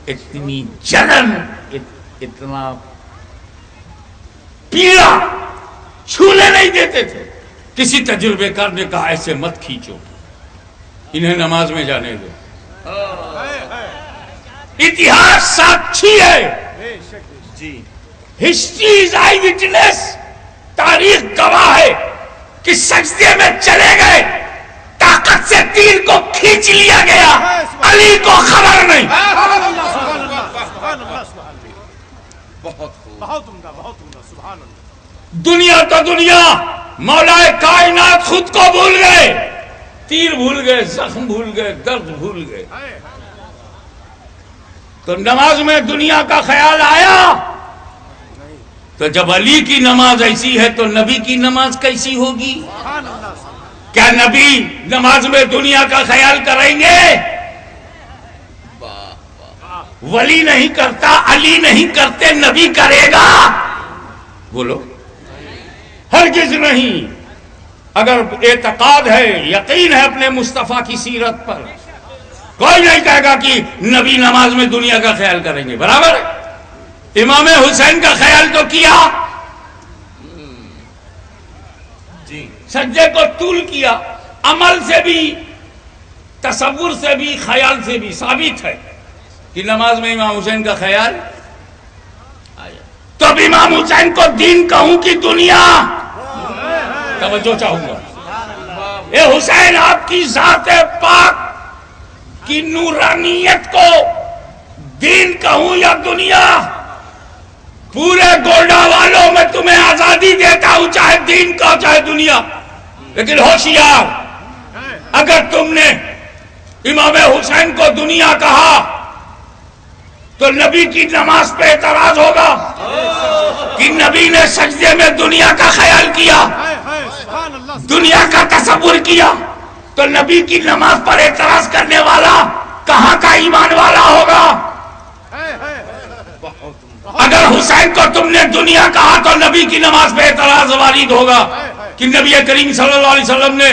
اتنی جلن، اتنا پیڑا، چھونے نہیں دیتے تھے۔ کسی تجربے کار نے کہا ایسے مت کھینچو، انہیں نماز میں جانے دو۔ اتہاس ساکھی ہے، ہسٹری از آئی وٹنس، تاریخ گواہ ہے کہ سجدے میں چلے گئے، طاقت سے تیر کو کھینچ لیا گیا، علی کو خبر نہیں۔ دنیا تو دنیا، مولا کائنات خود کو بھول گئے، تیر بھول گئے، زخم بھول گئے، درد بھول گئے۔ تو نماز میں دنیا کا خیال آیا، تو جب علی کی نماز ایسی ہے تو نبی کی نماز کیسی ہوگی؟ کیا نبی نماز میں دنیا کا خیال کریں گے؟ ولی نہیں کرتا، علی نہیں کرتے، نبی کرے گا؟ بولو ہرگز نہیں۔ اگر اعتقاد ہے، یقین ہے اپنے مصطفیٰ کی سیرت پر، کوئی نہیں کہے گا کہ نبی نماز میں دنیا کا خیال کریں گے، برابر ہے۔ امام حسین کا خیال تو کیا، سجدے کو طول کیا، عمل سے بھی، تصور سے بھی، خیال سے بھی ثابت ہے کہ نماز میں امام حسین کا خیال آیا۔ تو اب امام حسین کو دین کہوں کہ دنیا؟ توجہ چاہوں گا، اے حسین آپ کی ذات پاک کی نورانیت کو دین کہوں یا دنیا؟ پورے گولڈا والوں میں تمہیں آزادی دیتا ہوں، چاہے دین کا چاہے دنیا، لیکن ہوشیار، اگر تم نے امام حسین کو دنیا کہا تو نبی کی نماز پہ اعتراض ہوگا کہ نبی نے سجدے میں دنیا کا خیال کیا، دنیا کا تصور کیا، تو نبی کی نماز پر اعتراض کرنے والا کہاں کا ایمان والا ہوگا؟ اگر حسین کو تم نے دنیا کہا تو نبی کی نماز پہ اعتراض وارد ہوگا کہ نبی کریم صلی اللہ علیہ وسلم نے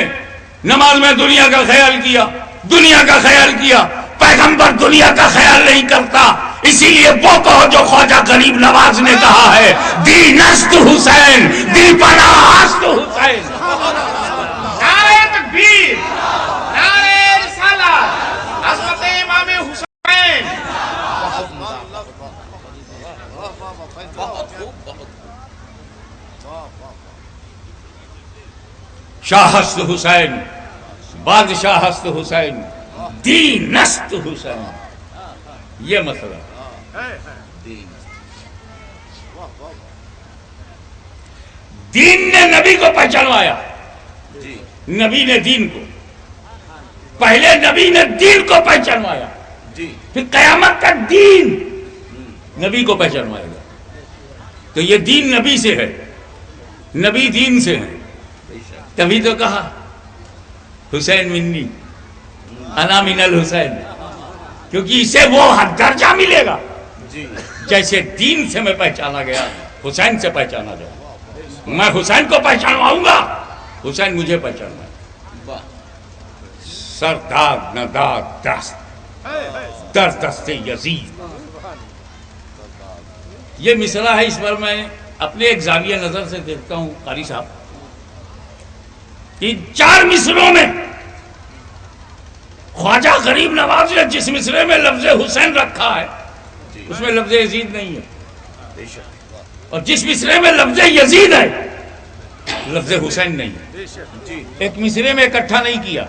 نماز میں دنیا کا خیال کیا، دنیا کا خیال کیا، پیغمبر دنیا کا خیال نہیں کرتا، اسی لیے وہ کہو جو خواجہ غریب نواز نے کہا ہے، دی نست حسین، دی پناست حسین۔ نعرہ تکبیر، نعرہ رسالت، عظمت امام حسین۔ شاہ ہست حسین، بادشاہ ہست حسین، دینست حسین، یہ مسئلہ۔ دین نے نبی کو پہچانوایا، نبی نے دین کو، پہلے نبی نے دین کو پہچانوایا، پھر قیامت تک دین نبی کو پہچانوائے گا۔ تو یہ دین نبی سے ہے، نبی دین سے ہے، تبھی تو کہا حسین منی انا من الحسین، کیونکہ اسے وہ درجہ ملے گا جیسے دین سے میں پہچانا گیا، حسین سے پہچانا گیا۔ میں حسین کو پہچانواؤں گا، حسین مجھے پہچانوائے۔ سردار ندار دست در دست یزید، یہ مصرع ہے۔ اس پر میں اپنے ایک زاویہ نظر سے دیکھتا ہوں قاری صاحب، ان 4 مصروں میں خواجہ غریب نواز نے جس مصرے میں لفظ حسین رکھا ہے اس میں لفظ یزید نہیں ہے، اور جس مصرے میں لفظ یزید ہے لفظ حسین نہیں ہے۔ ایک مصرے میں اکٹھا نہیں کیا۔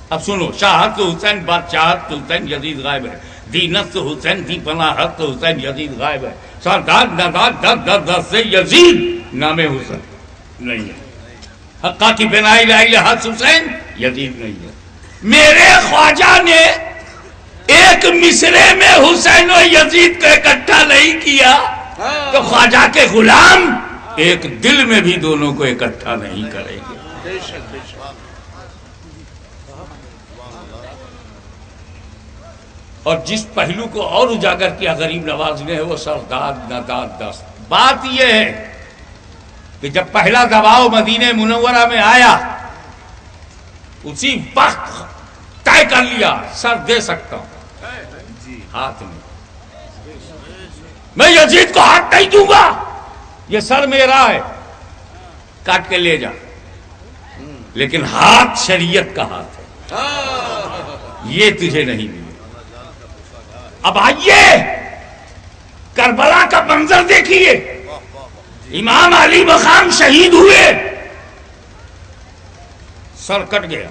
اب سنو، شاہت حسین بادشاہت حسین یزید غائب ہے، دینت حسین دی پناہت حسین یزید غائب ہے، سردار نداد در در دست یزید نام حسین نہیں ہے، حقا کی بنائی لائی لحظ حسین یزید نہیں ہے۔ میرے خواجہ نے ایک مصرے میں حسین و یزید کو اکٹھا نہیں کیا تو خواجہ کے غلام ایک دل میں بھی دونوں کو اکٹھا نہیں کریں گے۔ اور جس پہلو کو اور اجاگر کیا غریب نواز نے وہ سردار نداد دست۔ بات یہ ہے کہ جب پہلا دباؤ مدینہ منورہ میں آیا اسی وقت طے کر لیا سر دے سکتا ہوں ہاتھ میں، میں یزید کو ہاتھ نہیں دوں گا، یہ سر میرا ہے، کاٹ کے لے جا، لیکن ہاتھ شریعت کا ہاتھ ہے، یہ تجھے نہیں ملے۔ اب آئیے کربلا کا منظر دیکھیے، امام علی مقام شہید ہوئے، سر کٹ گیا،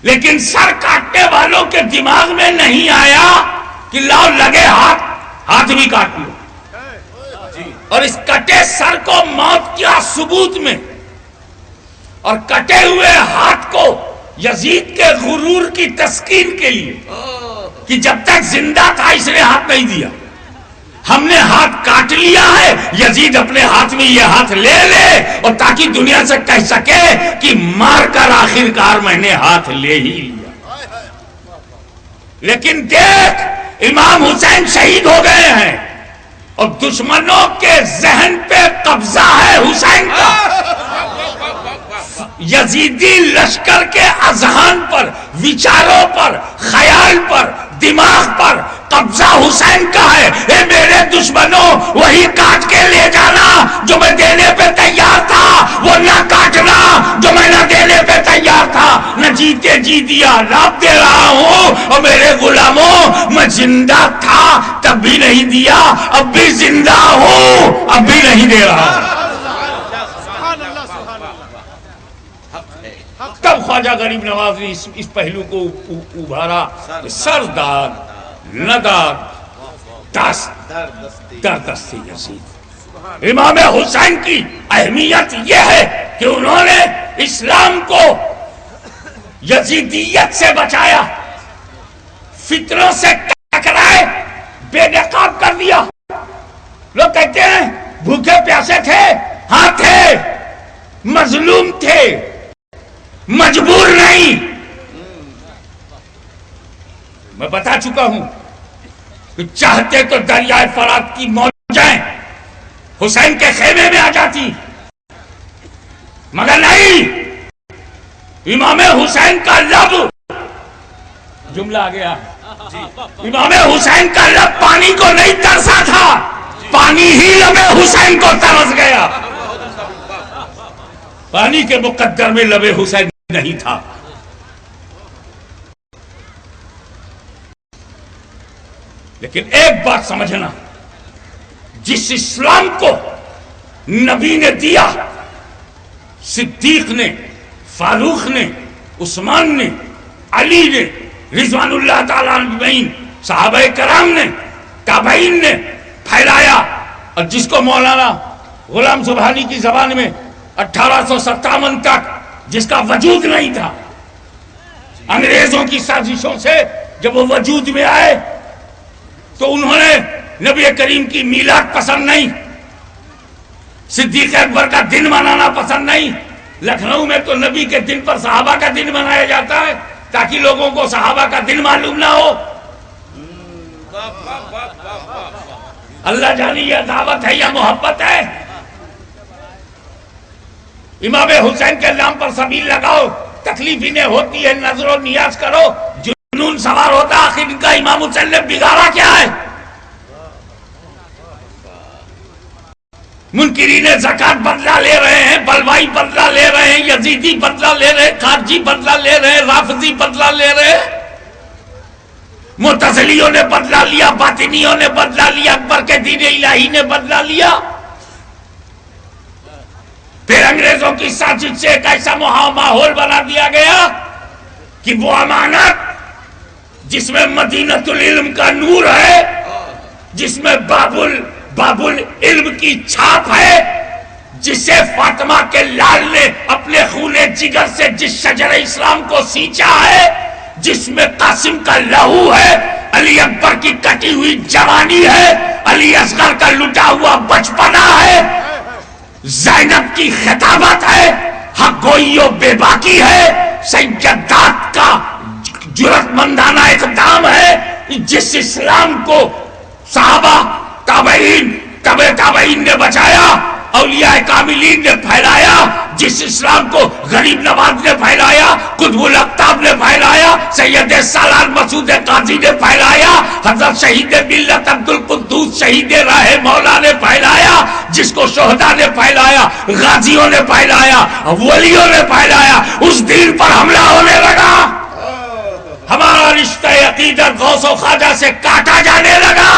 لیکن سر کاٹنے والوں کے دماغ میں نہیں آیا کہ لاؤ لگے ہاتھ بھی کاٹ لو، اور اس کٹے سر کو موت کیا ثبوت میں، اور کٹے ہوئے ہاتھ کو یزید کے غرور کی تسکین کے لیے کہ جب تک زندہ تھا اس نے ہاتھ نہیں دیا، ہم نے ہاتھ کاٹ لیا ہے، یزید اپنے ہاتھ میں یہ ہاتھ لے لے، اور تاکہ دنیا سے کہہ سکے کہ مار کر آخر کار میں نے ہاتھ لے ہی لیا۔ لیکن دیکھ امام حسین شہید ہو گئے ہیں اور دشمنوں کے ذہن پہ قبضہ ہے حسین کا، یزیدی لشکر کے اذہان پر، وچاروں پر، خیال پر، دماغ پر قبضہ حسین کا ہے۔ اے میرے دشمنوں، وہی کاٹ کے لے جانا جو میں دینے پہ تیار تھا، وہ نہ کاٹنا جو میں نہ دینے پہ تیار تھا، نہ جیتے جی دیا رب دے رہا ہوں، اور میرے غلاموں میں زندہ تھا تب بھی نہیں دیا، اب بھی زندہ ہوں اب بھی نہیں دے رہا ہوں۔ تب خواجہ غریب نواز نے اس پہلو کو ابھارا، سردار نداد دست در دست یزید۔ امام حسین کی اہمیت یہ ہے کہ انہوں نے اسلام کو یزیدیت سے بچایا، فتنوں سے ٹکرائے، بے نقاب کر دیا۔ لوگ کہتے ہیں بھوکے پیاسے تھے، ہاں تھے، مظلوم تھے، مجبور نہیں۔ میں بتا چکا ہوں کہ چاہتے تو دریائے فرات کی موجیں حسین کے خیمے میں آ جاتی، مگر نہیں، امام حسین کا لب، جملہ آ گیا، امام حسین کا لب پانی کو نہیں ترسا تھا، پانی ہی لب حسین کو ترس گیا۔ پانی کے مقدر میں لب حسین نہیں تھا۔ لیکن ایک بات سمجھنا، جس اسلام کو نبی نے دیا، صدیق نے، فاروق نے، عثمان نے، علی نے، رضوان اللہ تعالیٰ اجمعین، صحابہ کرام نے، تابعین نے پھیلایا، اور جس کو مولانا غلام سبحانی کی زبان میں 1857 تک جس کا وجود نہیں تھا، انگریزوں کی سازشوں سے جب وہ وجود میں آئے تو انہوں نے نبی کریم کی میلاد پسند نہیں، صدیق اکبر کا دن منانا پسند نہیں۔ لکھنؤ میں تو نبی کے دن پر صحابہ کا دن منایا جاتا ہے تاکہ لوگوں کو صحابہ کا دن معلوم نہ ہو۔ اللہ جانی یہ دعوت ہے یا محبت ہے؟ امام حسین کے نام پر سبیل لگاؤ، تکلیف انہیں ہوتی ہے، نظر و نیاز کرو، جنون سوار ہوتا، آخر ان کا امام حسین نے بگاڑا کیا ہے؟ منکرین زکات بدلہ لے رہے ہیں، بلوائی بدلہ لے رہے ہیں، یزیدی بدلہ لے رہے ہیں، خارجی بدلہ لے رہے ہیں، رافضی بدلہ لے رہے ہیں، معتزلیوں نے بدلہ لیا، باطنیوں نے بدلہ لیا، اکبر کے دین الہی نے بدلہ لیا۔ پھر انگریزوں کی سازش سے ایک ایسا ماحول بنا دیا گیا کہ وہ امانت جس میں مدینۃ العلم کا نور ہے، جس میں باب العلم کی چھاپ ہے، جسے فاطمہ کے لال نے اپنے خون جگر سے جس شجر اسلام کو سینچا ہے، جس میں قاسم کا لہو ہے، علی اکبر کی کٹی ہوئی جوانی ہے، علی اصغر کا لٹا ہوا بچپنا ہے، زینب کی خطابت ہے، حق گوئی و بے باکی ہے، سیدات کا جرأت مندانہ اقدام ہے، جس اسلام کو صحابہ، تابعین، تبع تابعین نے بچایا، اولیاء کاملین نے پھیلایا، جس اسلام کو غریب نواز نے پھیلایا، قطب الاقطاب نے پھیلایا، سید سالار مسعود قاضی نے پھیلایا، حضرت شہید ملت عبدالقدوس شہید راہ مولا نے پھیلایا، جس کو شہداء نے پھیلایا، غازیوں نے پھیلایا، ولیوں نے پھیلایا، اس دین پر حملہ ہونے لگا، ہمارا رشتہ عقیدت غوث و خواجہ سے کاٹا جانے لگا،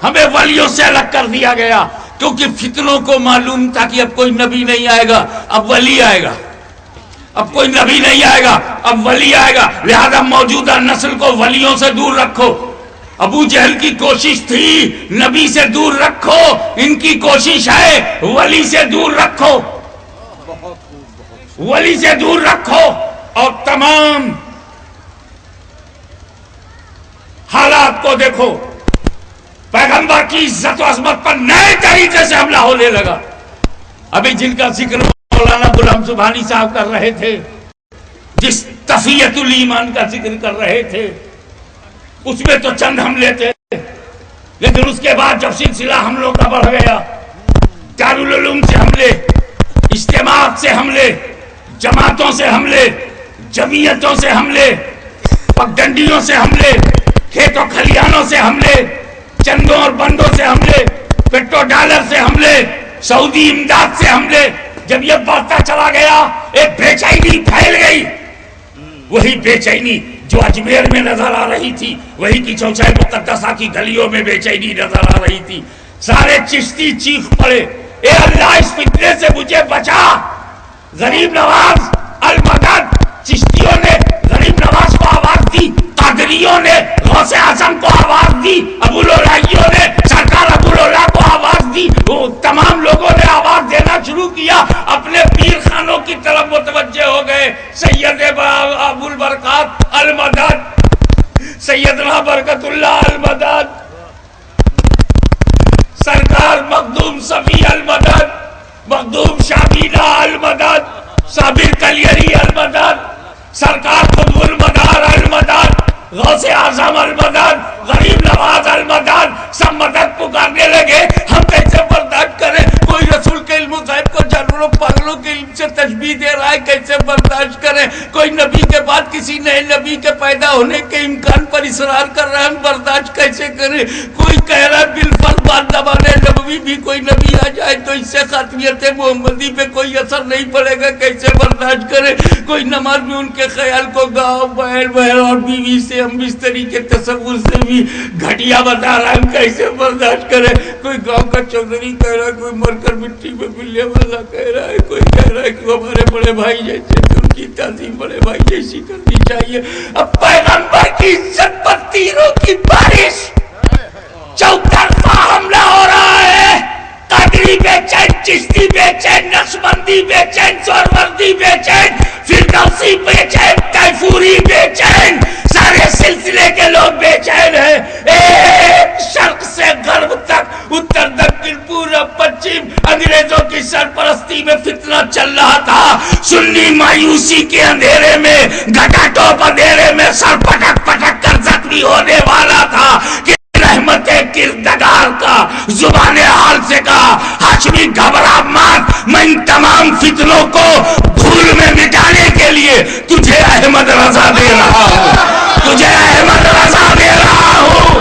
ہمیں ولیوں سے الگ کر دیا گیا، کیونکہ فتنوں کو معلوم تھا کہ اب کوئی نبی نہیں آئے گا، اب ولی آئے گا، اب کوئی نبی نہیں آئے گا، اب ولی آئے گا، لہذا موجودہ نسل کو ولیوں سے دور رکھو۔ ابو جہل کی کوشش تھی نبی سے دور رکھو، ان کی کوشش ہے ولی سے دور رکھو، ولی سے دور رکھو، اور تمام حالات کو دیکھو، پیغمبر کی عزت و عظمت پر نئے طریقے سے حملہ ہونے لگا۔ ابھی جن کا ذکر مولانا غلام سبحانی صاحب کر رہے تھے، جس تفیت الایمان کا ذکر کر رہے تھے، اس میں تو چند حملے تھے، لیکن اس کے بعد جب سلسلہ حملوں کا بڑھ گیا، دارالعلوم سے حملے، اجتماعات سے حملے، جماعتوں سے حملے، جمعیتوں سے حملے، پگڈنڈیوں سے حملے، کھیتوں کھلیانوں سے حملے، چندوں اور بندوں سے حملے، پیٹرو ڈالر سے حملے، سعودی امداد سے حملے، جب یہ بڑھتا چلا گیا ایک بے چینی پھیل گئی، وہی بے چینی جو اجمیر میں نظر آ رہی تھی، وہی کی چوچائے مقدسہ کی گلیوں میں بے چینی نظر آ رہی تھی، سارے چشتی چیخ پڑے، اے اللہ اس فتنے سے مجھے بچا، غریب نواز المدد، چشتیوں نے غریب نواز کو آواز دی، قادریوں نے غوث اعظم کو آواز دی، ابوالعلائیوں نے سرکار ابوالعلا کو آواز دی، تمام لوگوں نے آواز دینا شروع کیا، اپنے پیر خانوں کی طرف متوجہ ہو گئے، سید ابو البرکات المدد، سیدنا برکت اللہ المدد، سرکار مخدوم صفی المدد، مخدوم شابینہ المدد، صابر کلیری المدد، سرکار قطب المدار المدد، غوث اعظم المدد، غریب نواز المدد، سب مدد پکارنے لگے۔ ہم کیسے برداشت کریں؟ کوئی رسول کے علم غیب کو جانوروں پاگلوں کے علم سے تشبیہ دے رہا ہے، کیسے برداشت کریں؟ کوئی نبی کے بعد کسی نئے نبی کے پیدا ہونے کے امکان پر اصرار کر رہا ہے، ہم برداشت کیسے کریں؟ کوئی کہہ رہا ہے بالفرض بات زبان نبوی کبھی بھی کوئی نبی آ جائے تو اس سے خاتمیت محمدی پہ کوئی اثر نہیں پڑے گا، کیسے برداشت کرے؟ کوئی نماز میں ان کے خیال کو گاؤں بہر بہر اور بیوی سے ہم بستری کے تصور سے بھی گھٹیا بتا رہا ہے، کیسے برداشت کرے؟ کوئی گاؤں کا چودھری کہہ رہا ہے، کوئی مر کر مٹی میں ملنے والا کہہ رہا ہے، کوئی کہہ رہا ہے کہ ہمارے بڑے بھائی جیسے ان کی تعظیم بڑے بھائی جیسی کرنی چاہیے۔ اب پیغمبر کی عزت پر تیروں کی بارش، چوطرفہ حملہ ہو رہا ہے۔ قادری بے چین، چشتی بے چین، نقشبندی بے چین، سہروردی بے چین، فردوسی بے چین، کیفوری بے چین، سارے سلسلے کے لوگ بے چین ہیں۔ ایک شرق سے غرب تک، اتر دکن پورب پچھم، انگریزوں کی سرپرستی میں فتنہ چل رہا تھا۔ سنی مایوسی کے اندھیرے میں، گھٹا ٹوپ اندھیرے میں سر پٹک پٹک کر زخمی ہونے والا تھا کہ رحمت کردگار کا زبان حال سے کہا، ہاشمی گھبرا مت، میں ان تمام فتنوں کو دھول میں مٹانے کے لیے تجھے احمد رضا دے رہا ہوں، تجھے احمد رضا دے رہا ہوں۔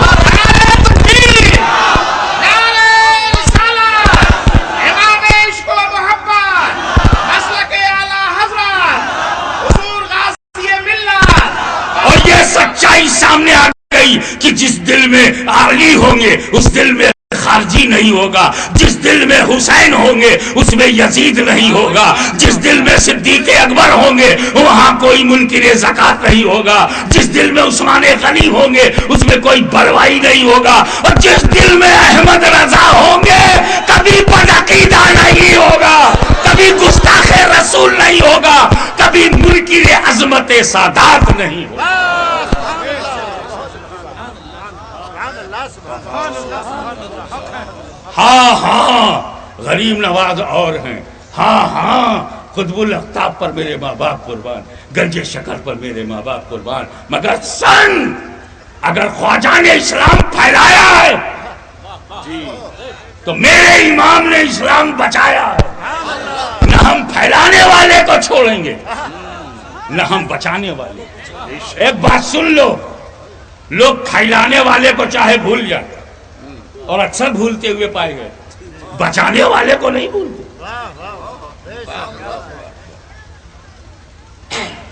اور یہ سچائی سامنے آ گئی کہ جس دل میں علی ہوں گے اس دل میں خارجی نہیں ہوگا، جس دل میں حسین ہوں گے اس میں یزید نہیں ہوگا، جس دل میں صدیق اکبر ہوں گے وہاں کوئی منکر زکات نہیں ہوگا، جس دل میں عثمان غنی ہوں گے اس میں کوئی بروائی نہیں ہوگا، اور جس دل میں احمد رضا ہوں گے کبھی بدعقیدہ نہیں ہوگا، کبھی گستاخ رسول نہیں ہوگا، کبھی منکر عظمت سادات نہیں ہوگا۔ ہاں ہاں غریب نواز اور ہیں، ہاں ہاں قطب الاقطاب پر میرے ماں باپ قربان، گنج شکر پر میرے ماں باپ قربان، مگر سن اگر خواجہ نے اسلام پھیلایا ہے تو میرے امام نے اسلام بچایا ہے، نہ ہم پھیلانے والے کو چھوڑیں گے نہ ہم بچانے والے۔ ایک بات سن لو، لوگ پھیلانے والے کو چاہے بھول جائیں اور اکثر بھولتے ہوئے پائے گئے، بچانے والے کو نہیں بھولتے۔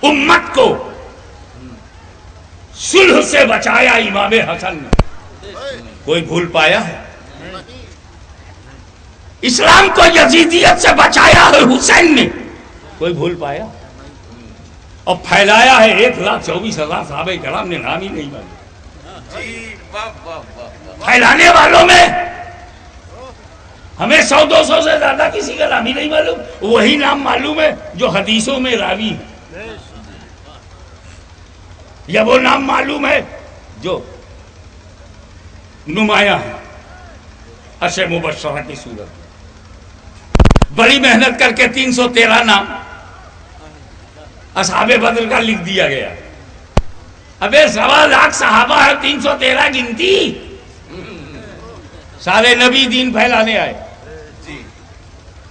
امت کو صلح سے بچایا امام حسن نے، کوئی بھول پایا ہے؟ اسلام کو یزیدیت سے بچایا ہے حسین نے، کوئی بھول پایا؟ اور پھیلایا ہے 1,24,000 صحابہ کرام نے، نام ہی نہیں مانا۔ پھیلانے والوں میں ہمیں 100-200 سے زیادہ کسی کا نام ہی نہیں معلوم، وہی نام معلوم ہے جو حدیثوں میں راوی ہے، یا وہ نام معلوم ہے جو نمایاں ہے۔ عشر مبشرہ کی صورت بڑی محنت کر کے 313 نام اصحاب بدر کا لکھ دیا گیا۔ ابے 1.25 لاکھ صحابہ ہے، 313 گنتی؟ سارے نبی دین پھیلانے آئے،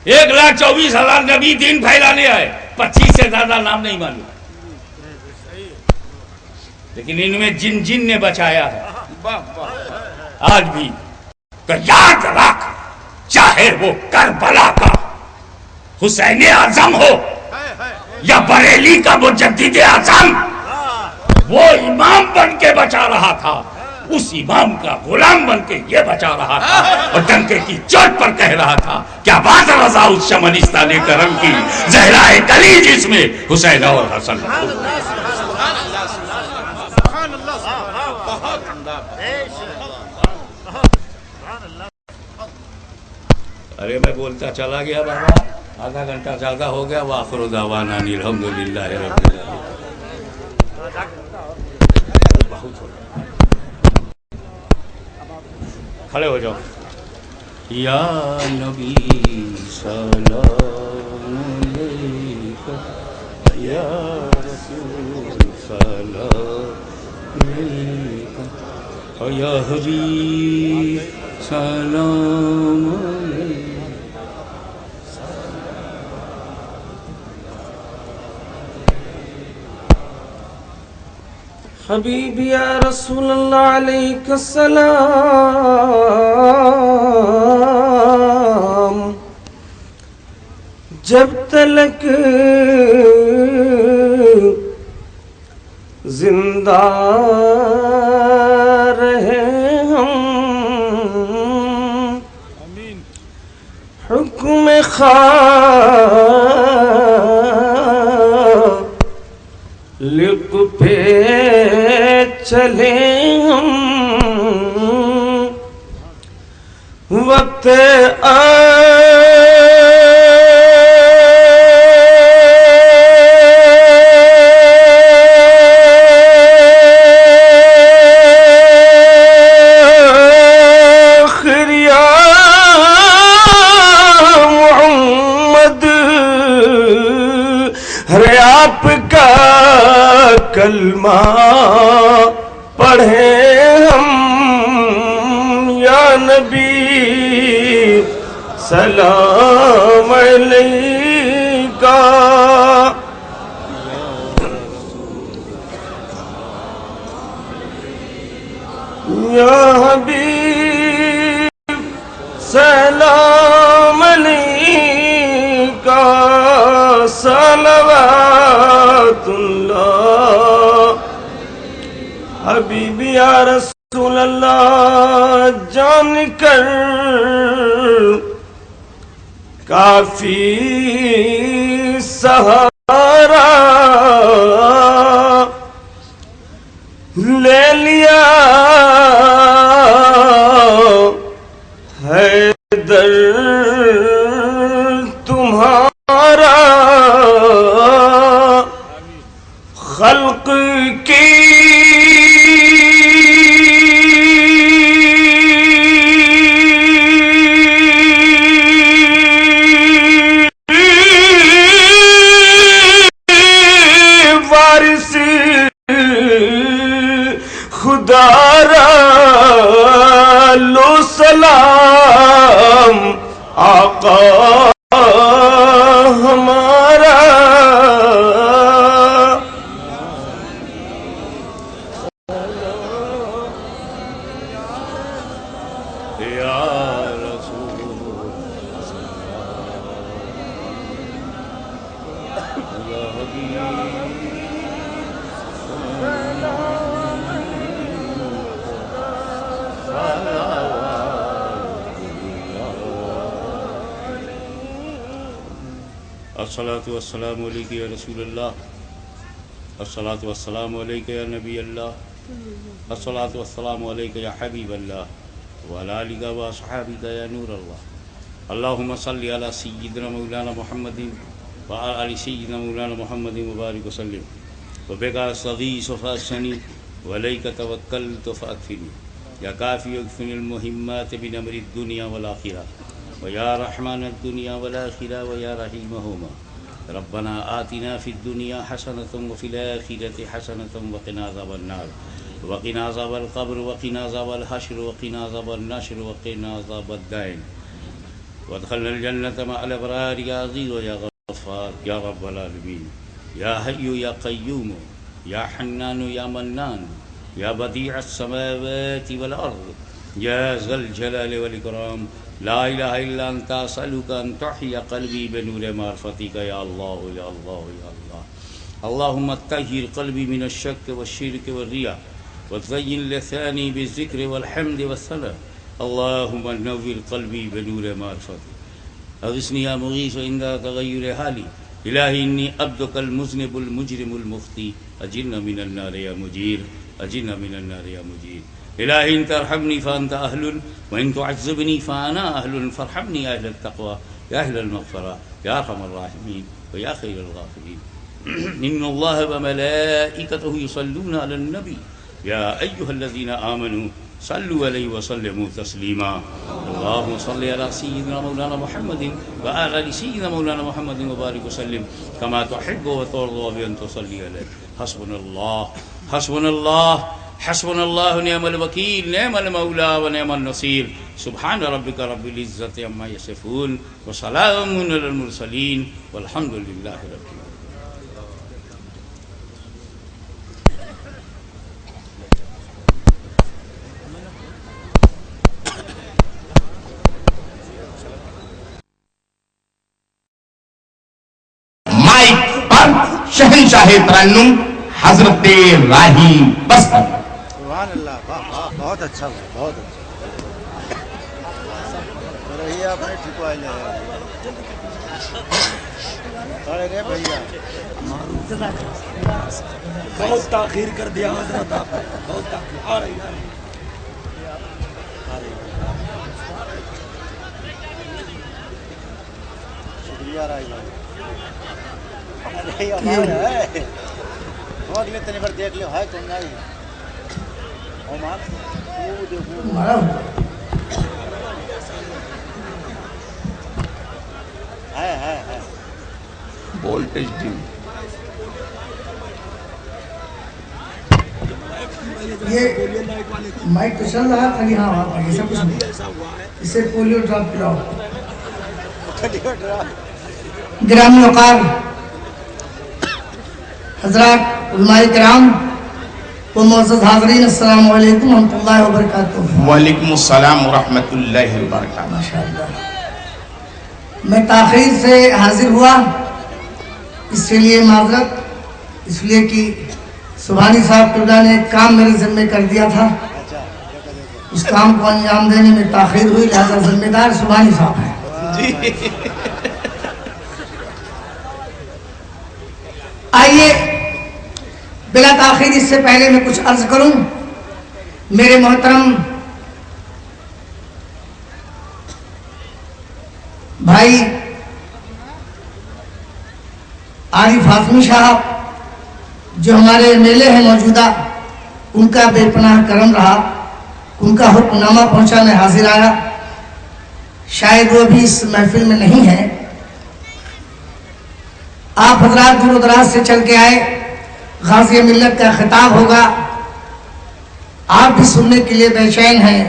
1,24,000 نبی دین پھیلانے آئے، 25 سے زیادہ نام نہیں معلوم، لیکن ان میں جن جن نے بچایا ہے آج بھی تو یاد رکھ، چاہے وہ کربلا کا حسین اعظم ہو یا بریلی کا مجدد اعظم، وہ امام بن کے بچا رہا تھا، اس امام کا غلام بن کے یہ بچا رہا تھا، اور ڈنکے کی چوٹ پر کہہ رہا تھا کیا بات رضا اس شمنستان کرم کی، زہرائے کلی جس میں حسین اور حسن۔ ارے میں بولتا چلا گیا بابا، آدھا گھنٹہ زیادہ ہو گیا۔ وآخر دعوانا ان الحمدللہ رب العالمین۔ بہت ہو گیا، کھڑے ہو جاؤ۔ یا نبی سلام علیکہ، یا رسول سلام علیکہ، یا حبیب سلام علیکہ۔ حبیبی یا رسول اللہ علیہ السلام، جب تلک زندہ رہے ہم حکم خالق پہ چلے ہم وقت آپ کا کلمہ پڑھے ہم یا نبی سلام علیکہ یا حبیب سلام علیکہ صلوات اللہ حبیبی یا رسول اللہ جان کر کافی سہارا لے لیا حیدر تمہارا خلق کی وارث خدا را لو سلام آقا ہمارا الصلاة والسلام علیکہ یا رسول اللہ، الصلاة والسلام علیکہ یا نبی اللہ، الصلاة والسلام علیکہ یا حبیب اللہ وعلی آلک و اصحابک یا نور اللہ. اللہم صلی علی سیدنا مولانا محمد وعلی آل سیدنا مولانا محمد مبارک وسلم. وبک استغیث فاغثنی وعلیک توکلت فاکفنی یا کافی اکفنی المہمات من امر الدنیا والآخرہ ویا رحمن الدنیا والآخرہ ویا رحیمہما. ربنا آتنا فی الدنیا حسنة وفی الآخرة حسنة وقنا عذاب النار وقنا عذاب القبر وقنا عذاب الحشر وقنا عذاب النشر وقنا عذاب الدین وادخلنا الجنة مع الأبرار یا عزیز و یا غفار یا رب العالمین. یا حی یا قیوم یا حنان یا منان یا بدیع السماوات والأرض یا ذا الجلال والإکرام. لا الہ الا انت اسألک ان تحیی قلبی بنور معرفتک یا اللہ یا اللہ یا اللہ. اللہم طہر قلبی من الشک والشرک والریاء وزین لسانی بالذکر والحمد والثناء. اللہم نور قلبی بنور معرفتک. اغثنی یا مغیث عند تغیر حالی. الہی انی عبدک المذنب المجرم المخطی اجرنا من النار یا مجیر اجرنا من النار یا مجیر. الہی ان ترحمنی فانت اہل وان تعذبنی فانا اہل فارحمنی اہل التقوی یا اہل المغفرہ یا ارحم الراحمین ویا خیر الغافرین. ان اللہ وملائکتہ یصلون علی النبی یا ایہا الذین آمنوا صلوا علیہ وسلموا تسلیما. اللہم صلی علی سیدنا مولانا محمد وآل سیدنا مولانا محمد وبارک وسلم کما تحب وترضى بأن تصلی علیہ. حسبنا اللہ حسبنا اللہ حسبنا اللہ نعم الوکیل نعم المولا و نعم النصیر. سبحان ربک رب العزت عما یصفون وسلام علی المرسلین والحمد للہ رب العالمین. شہنشاہ ترنم حضرت راہی بستر. سبحان اللہ. بہت اچھا بہت اچھا. رہیے آپ نے ٹھیک آئے رے بھیا. بہت تاخیر کر دیا حضرت آپ نے. بہت تاخیر. آ رہی شکریہ رائی بھائی. اگلے تنے پر دیکھ لو ہے تم نہیں ہے وولٹیج ڈیم. یہ مائک تو چل رہا خالی. ہاں وہاں پر ایسا کچھ نہیں. اسے پولیو ڈراپ پلاؤ. گرامی وقار حضرات علماء کرام و معزز حاضرین، السلام علیکم ورحمۃ اللہ وبرکاتہ. وعلیکم السلام ورحمۃ اللہ وبرکاتہ. ماشاءاللہ. میں تاخیر سے حاضر ہوا، اس کے لیے معذرت، اس لیے کہ سبحانی صاحب قبلہ نے ایک کام میرے ذمہ کر دیا تھا، اس کام کو انجام دینے میں تاخیر ہوئی، لہذا ذمہ دار سبحانی صاحب ہیں. آئیے بلا تاخیر اس سے پہلے میں کچھ عرض کروں. میرے محترم بھائی عارف ہاشمی صاحب جو ہمارے میلے ہیں موجودہ، ان کا بے پناہ کرم رہا، ان کا حکم نامہ پہنچا، میں حاضر آیا. شاید وہ بھی اس محفل میں نہیں ہے. آپ حضرات دور و دراز سے چل کے آئے، غازی ملت کا خطاب ہوگا، آپ بھی سننے کے لیے بے چین ہیں،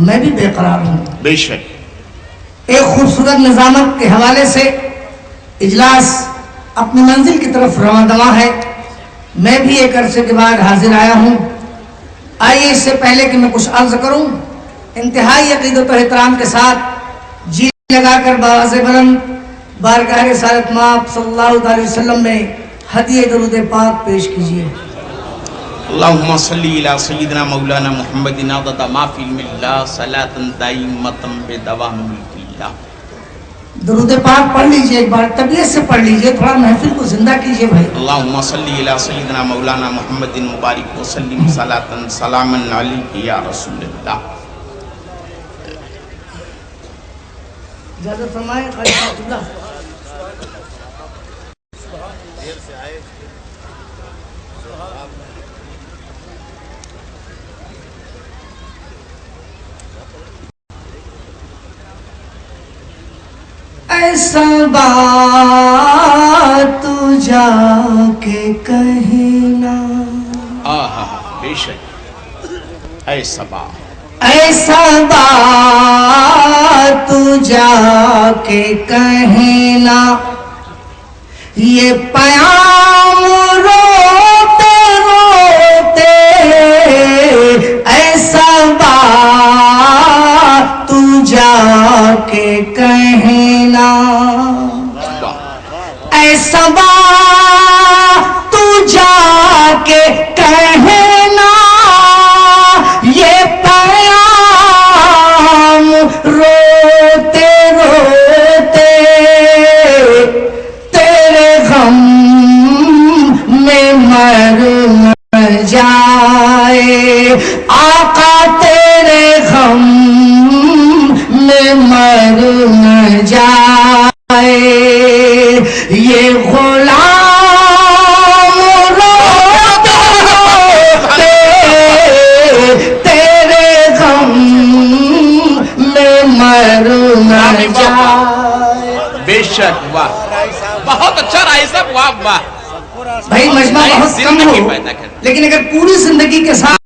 میں بھی بے قرار ہوں. بے شک. ایک خوبصورت نظامت کے حوالے سے اجلاس اپنی منزل کی طرف رواں دواں ہے. میں بھی ایک عرصے کے بعد حاضر آیا ہوں. آئیے اس سے پہلے کہ میں کچھ عرض کروں، انتہائی عقیدت و احترام کے ساتھ جی لگا کر باواز بلند بارگاہ رسالت مآب صلی اللہ علیہ وسلم میں ہدیہ درود پاک پیش کیجیے. اللہم صلی علی سیدنا مولانا محمد عدد ما فی علم اللہ صلاۃ دائمۃ بدوام ملک اللہ. درود پاک پڑھ لیجیے، ایک بار طبیعت سے پڑھ لیجیے، تھوڑا محفل کو زندہ کیجیے بھائی. اللہم صلی علی سیدنا مولانا محمد مبارک وسلم صلاۃ سلاما علیک یا رسول اللہ. اجازت فرمائے قاری صاحب اللہ. ایسا بات تو جا کے کہنا، بے شک. ایسا بات، ایسا بات تو جا کے کہنا، یہ پیام روتے روتے، ایسا بات تو جا کے کہنا، ایسا بات تو جا کے کہنا، یہ پیام روتے روتے تیرے غم میں مر جائے، آقا تیرے غم میں مر جائے، یہ غلام روتے روتے تیرے غم میں مر جائے. بے شک. واہ، بہت اچھا رائے صاحب. واہ واہ. بھائی مجمع بہت کم ہو، لیکن اگر پوری زندگی کے ساتھ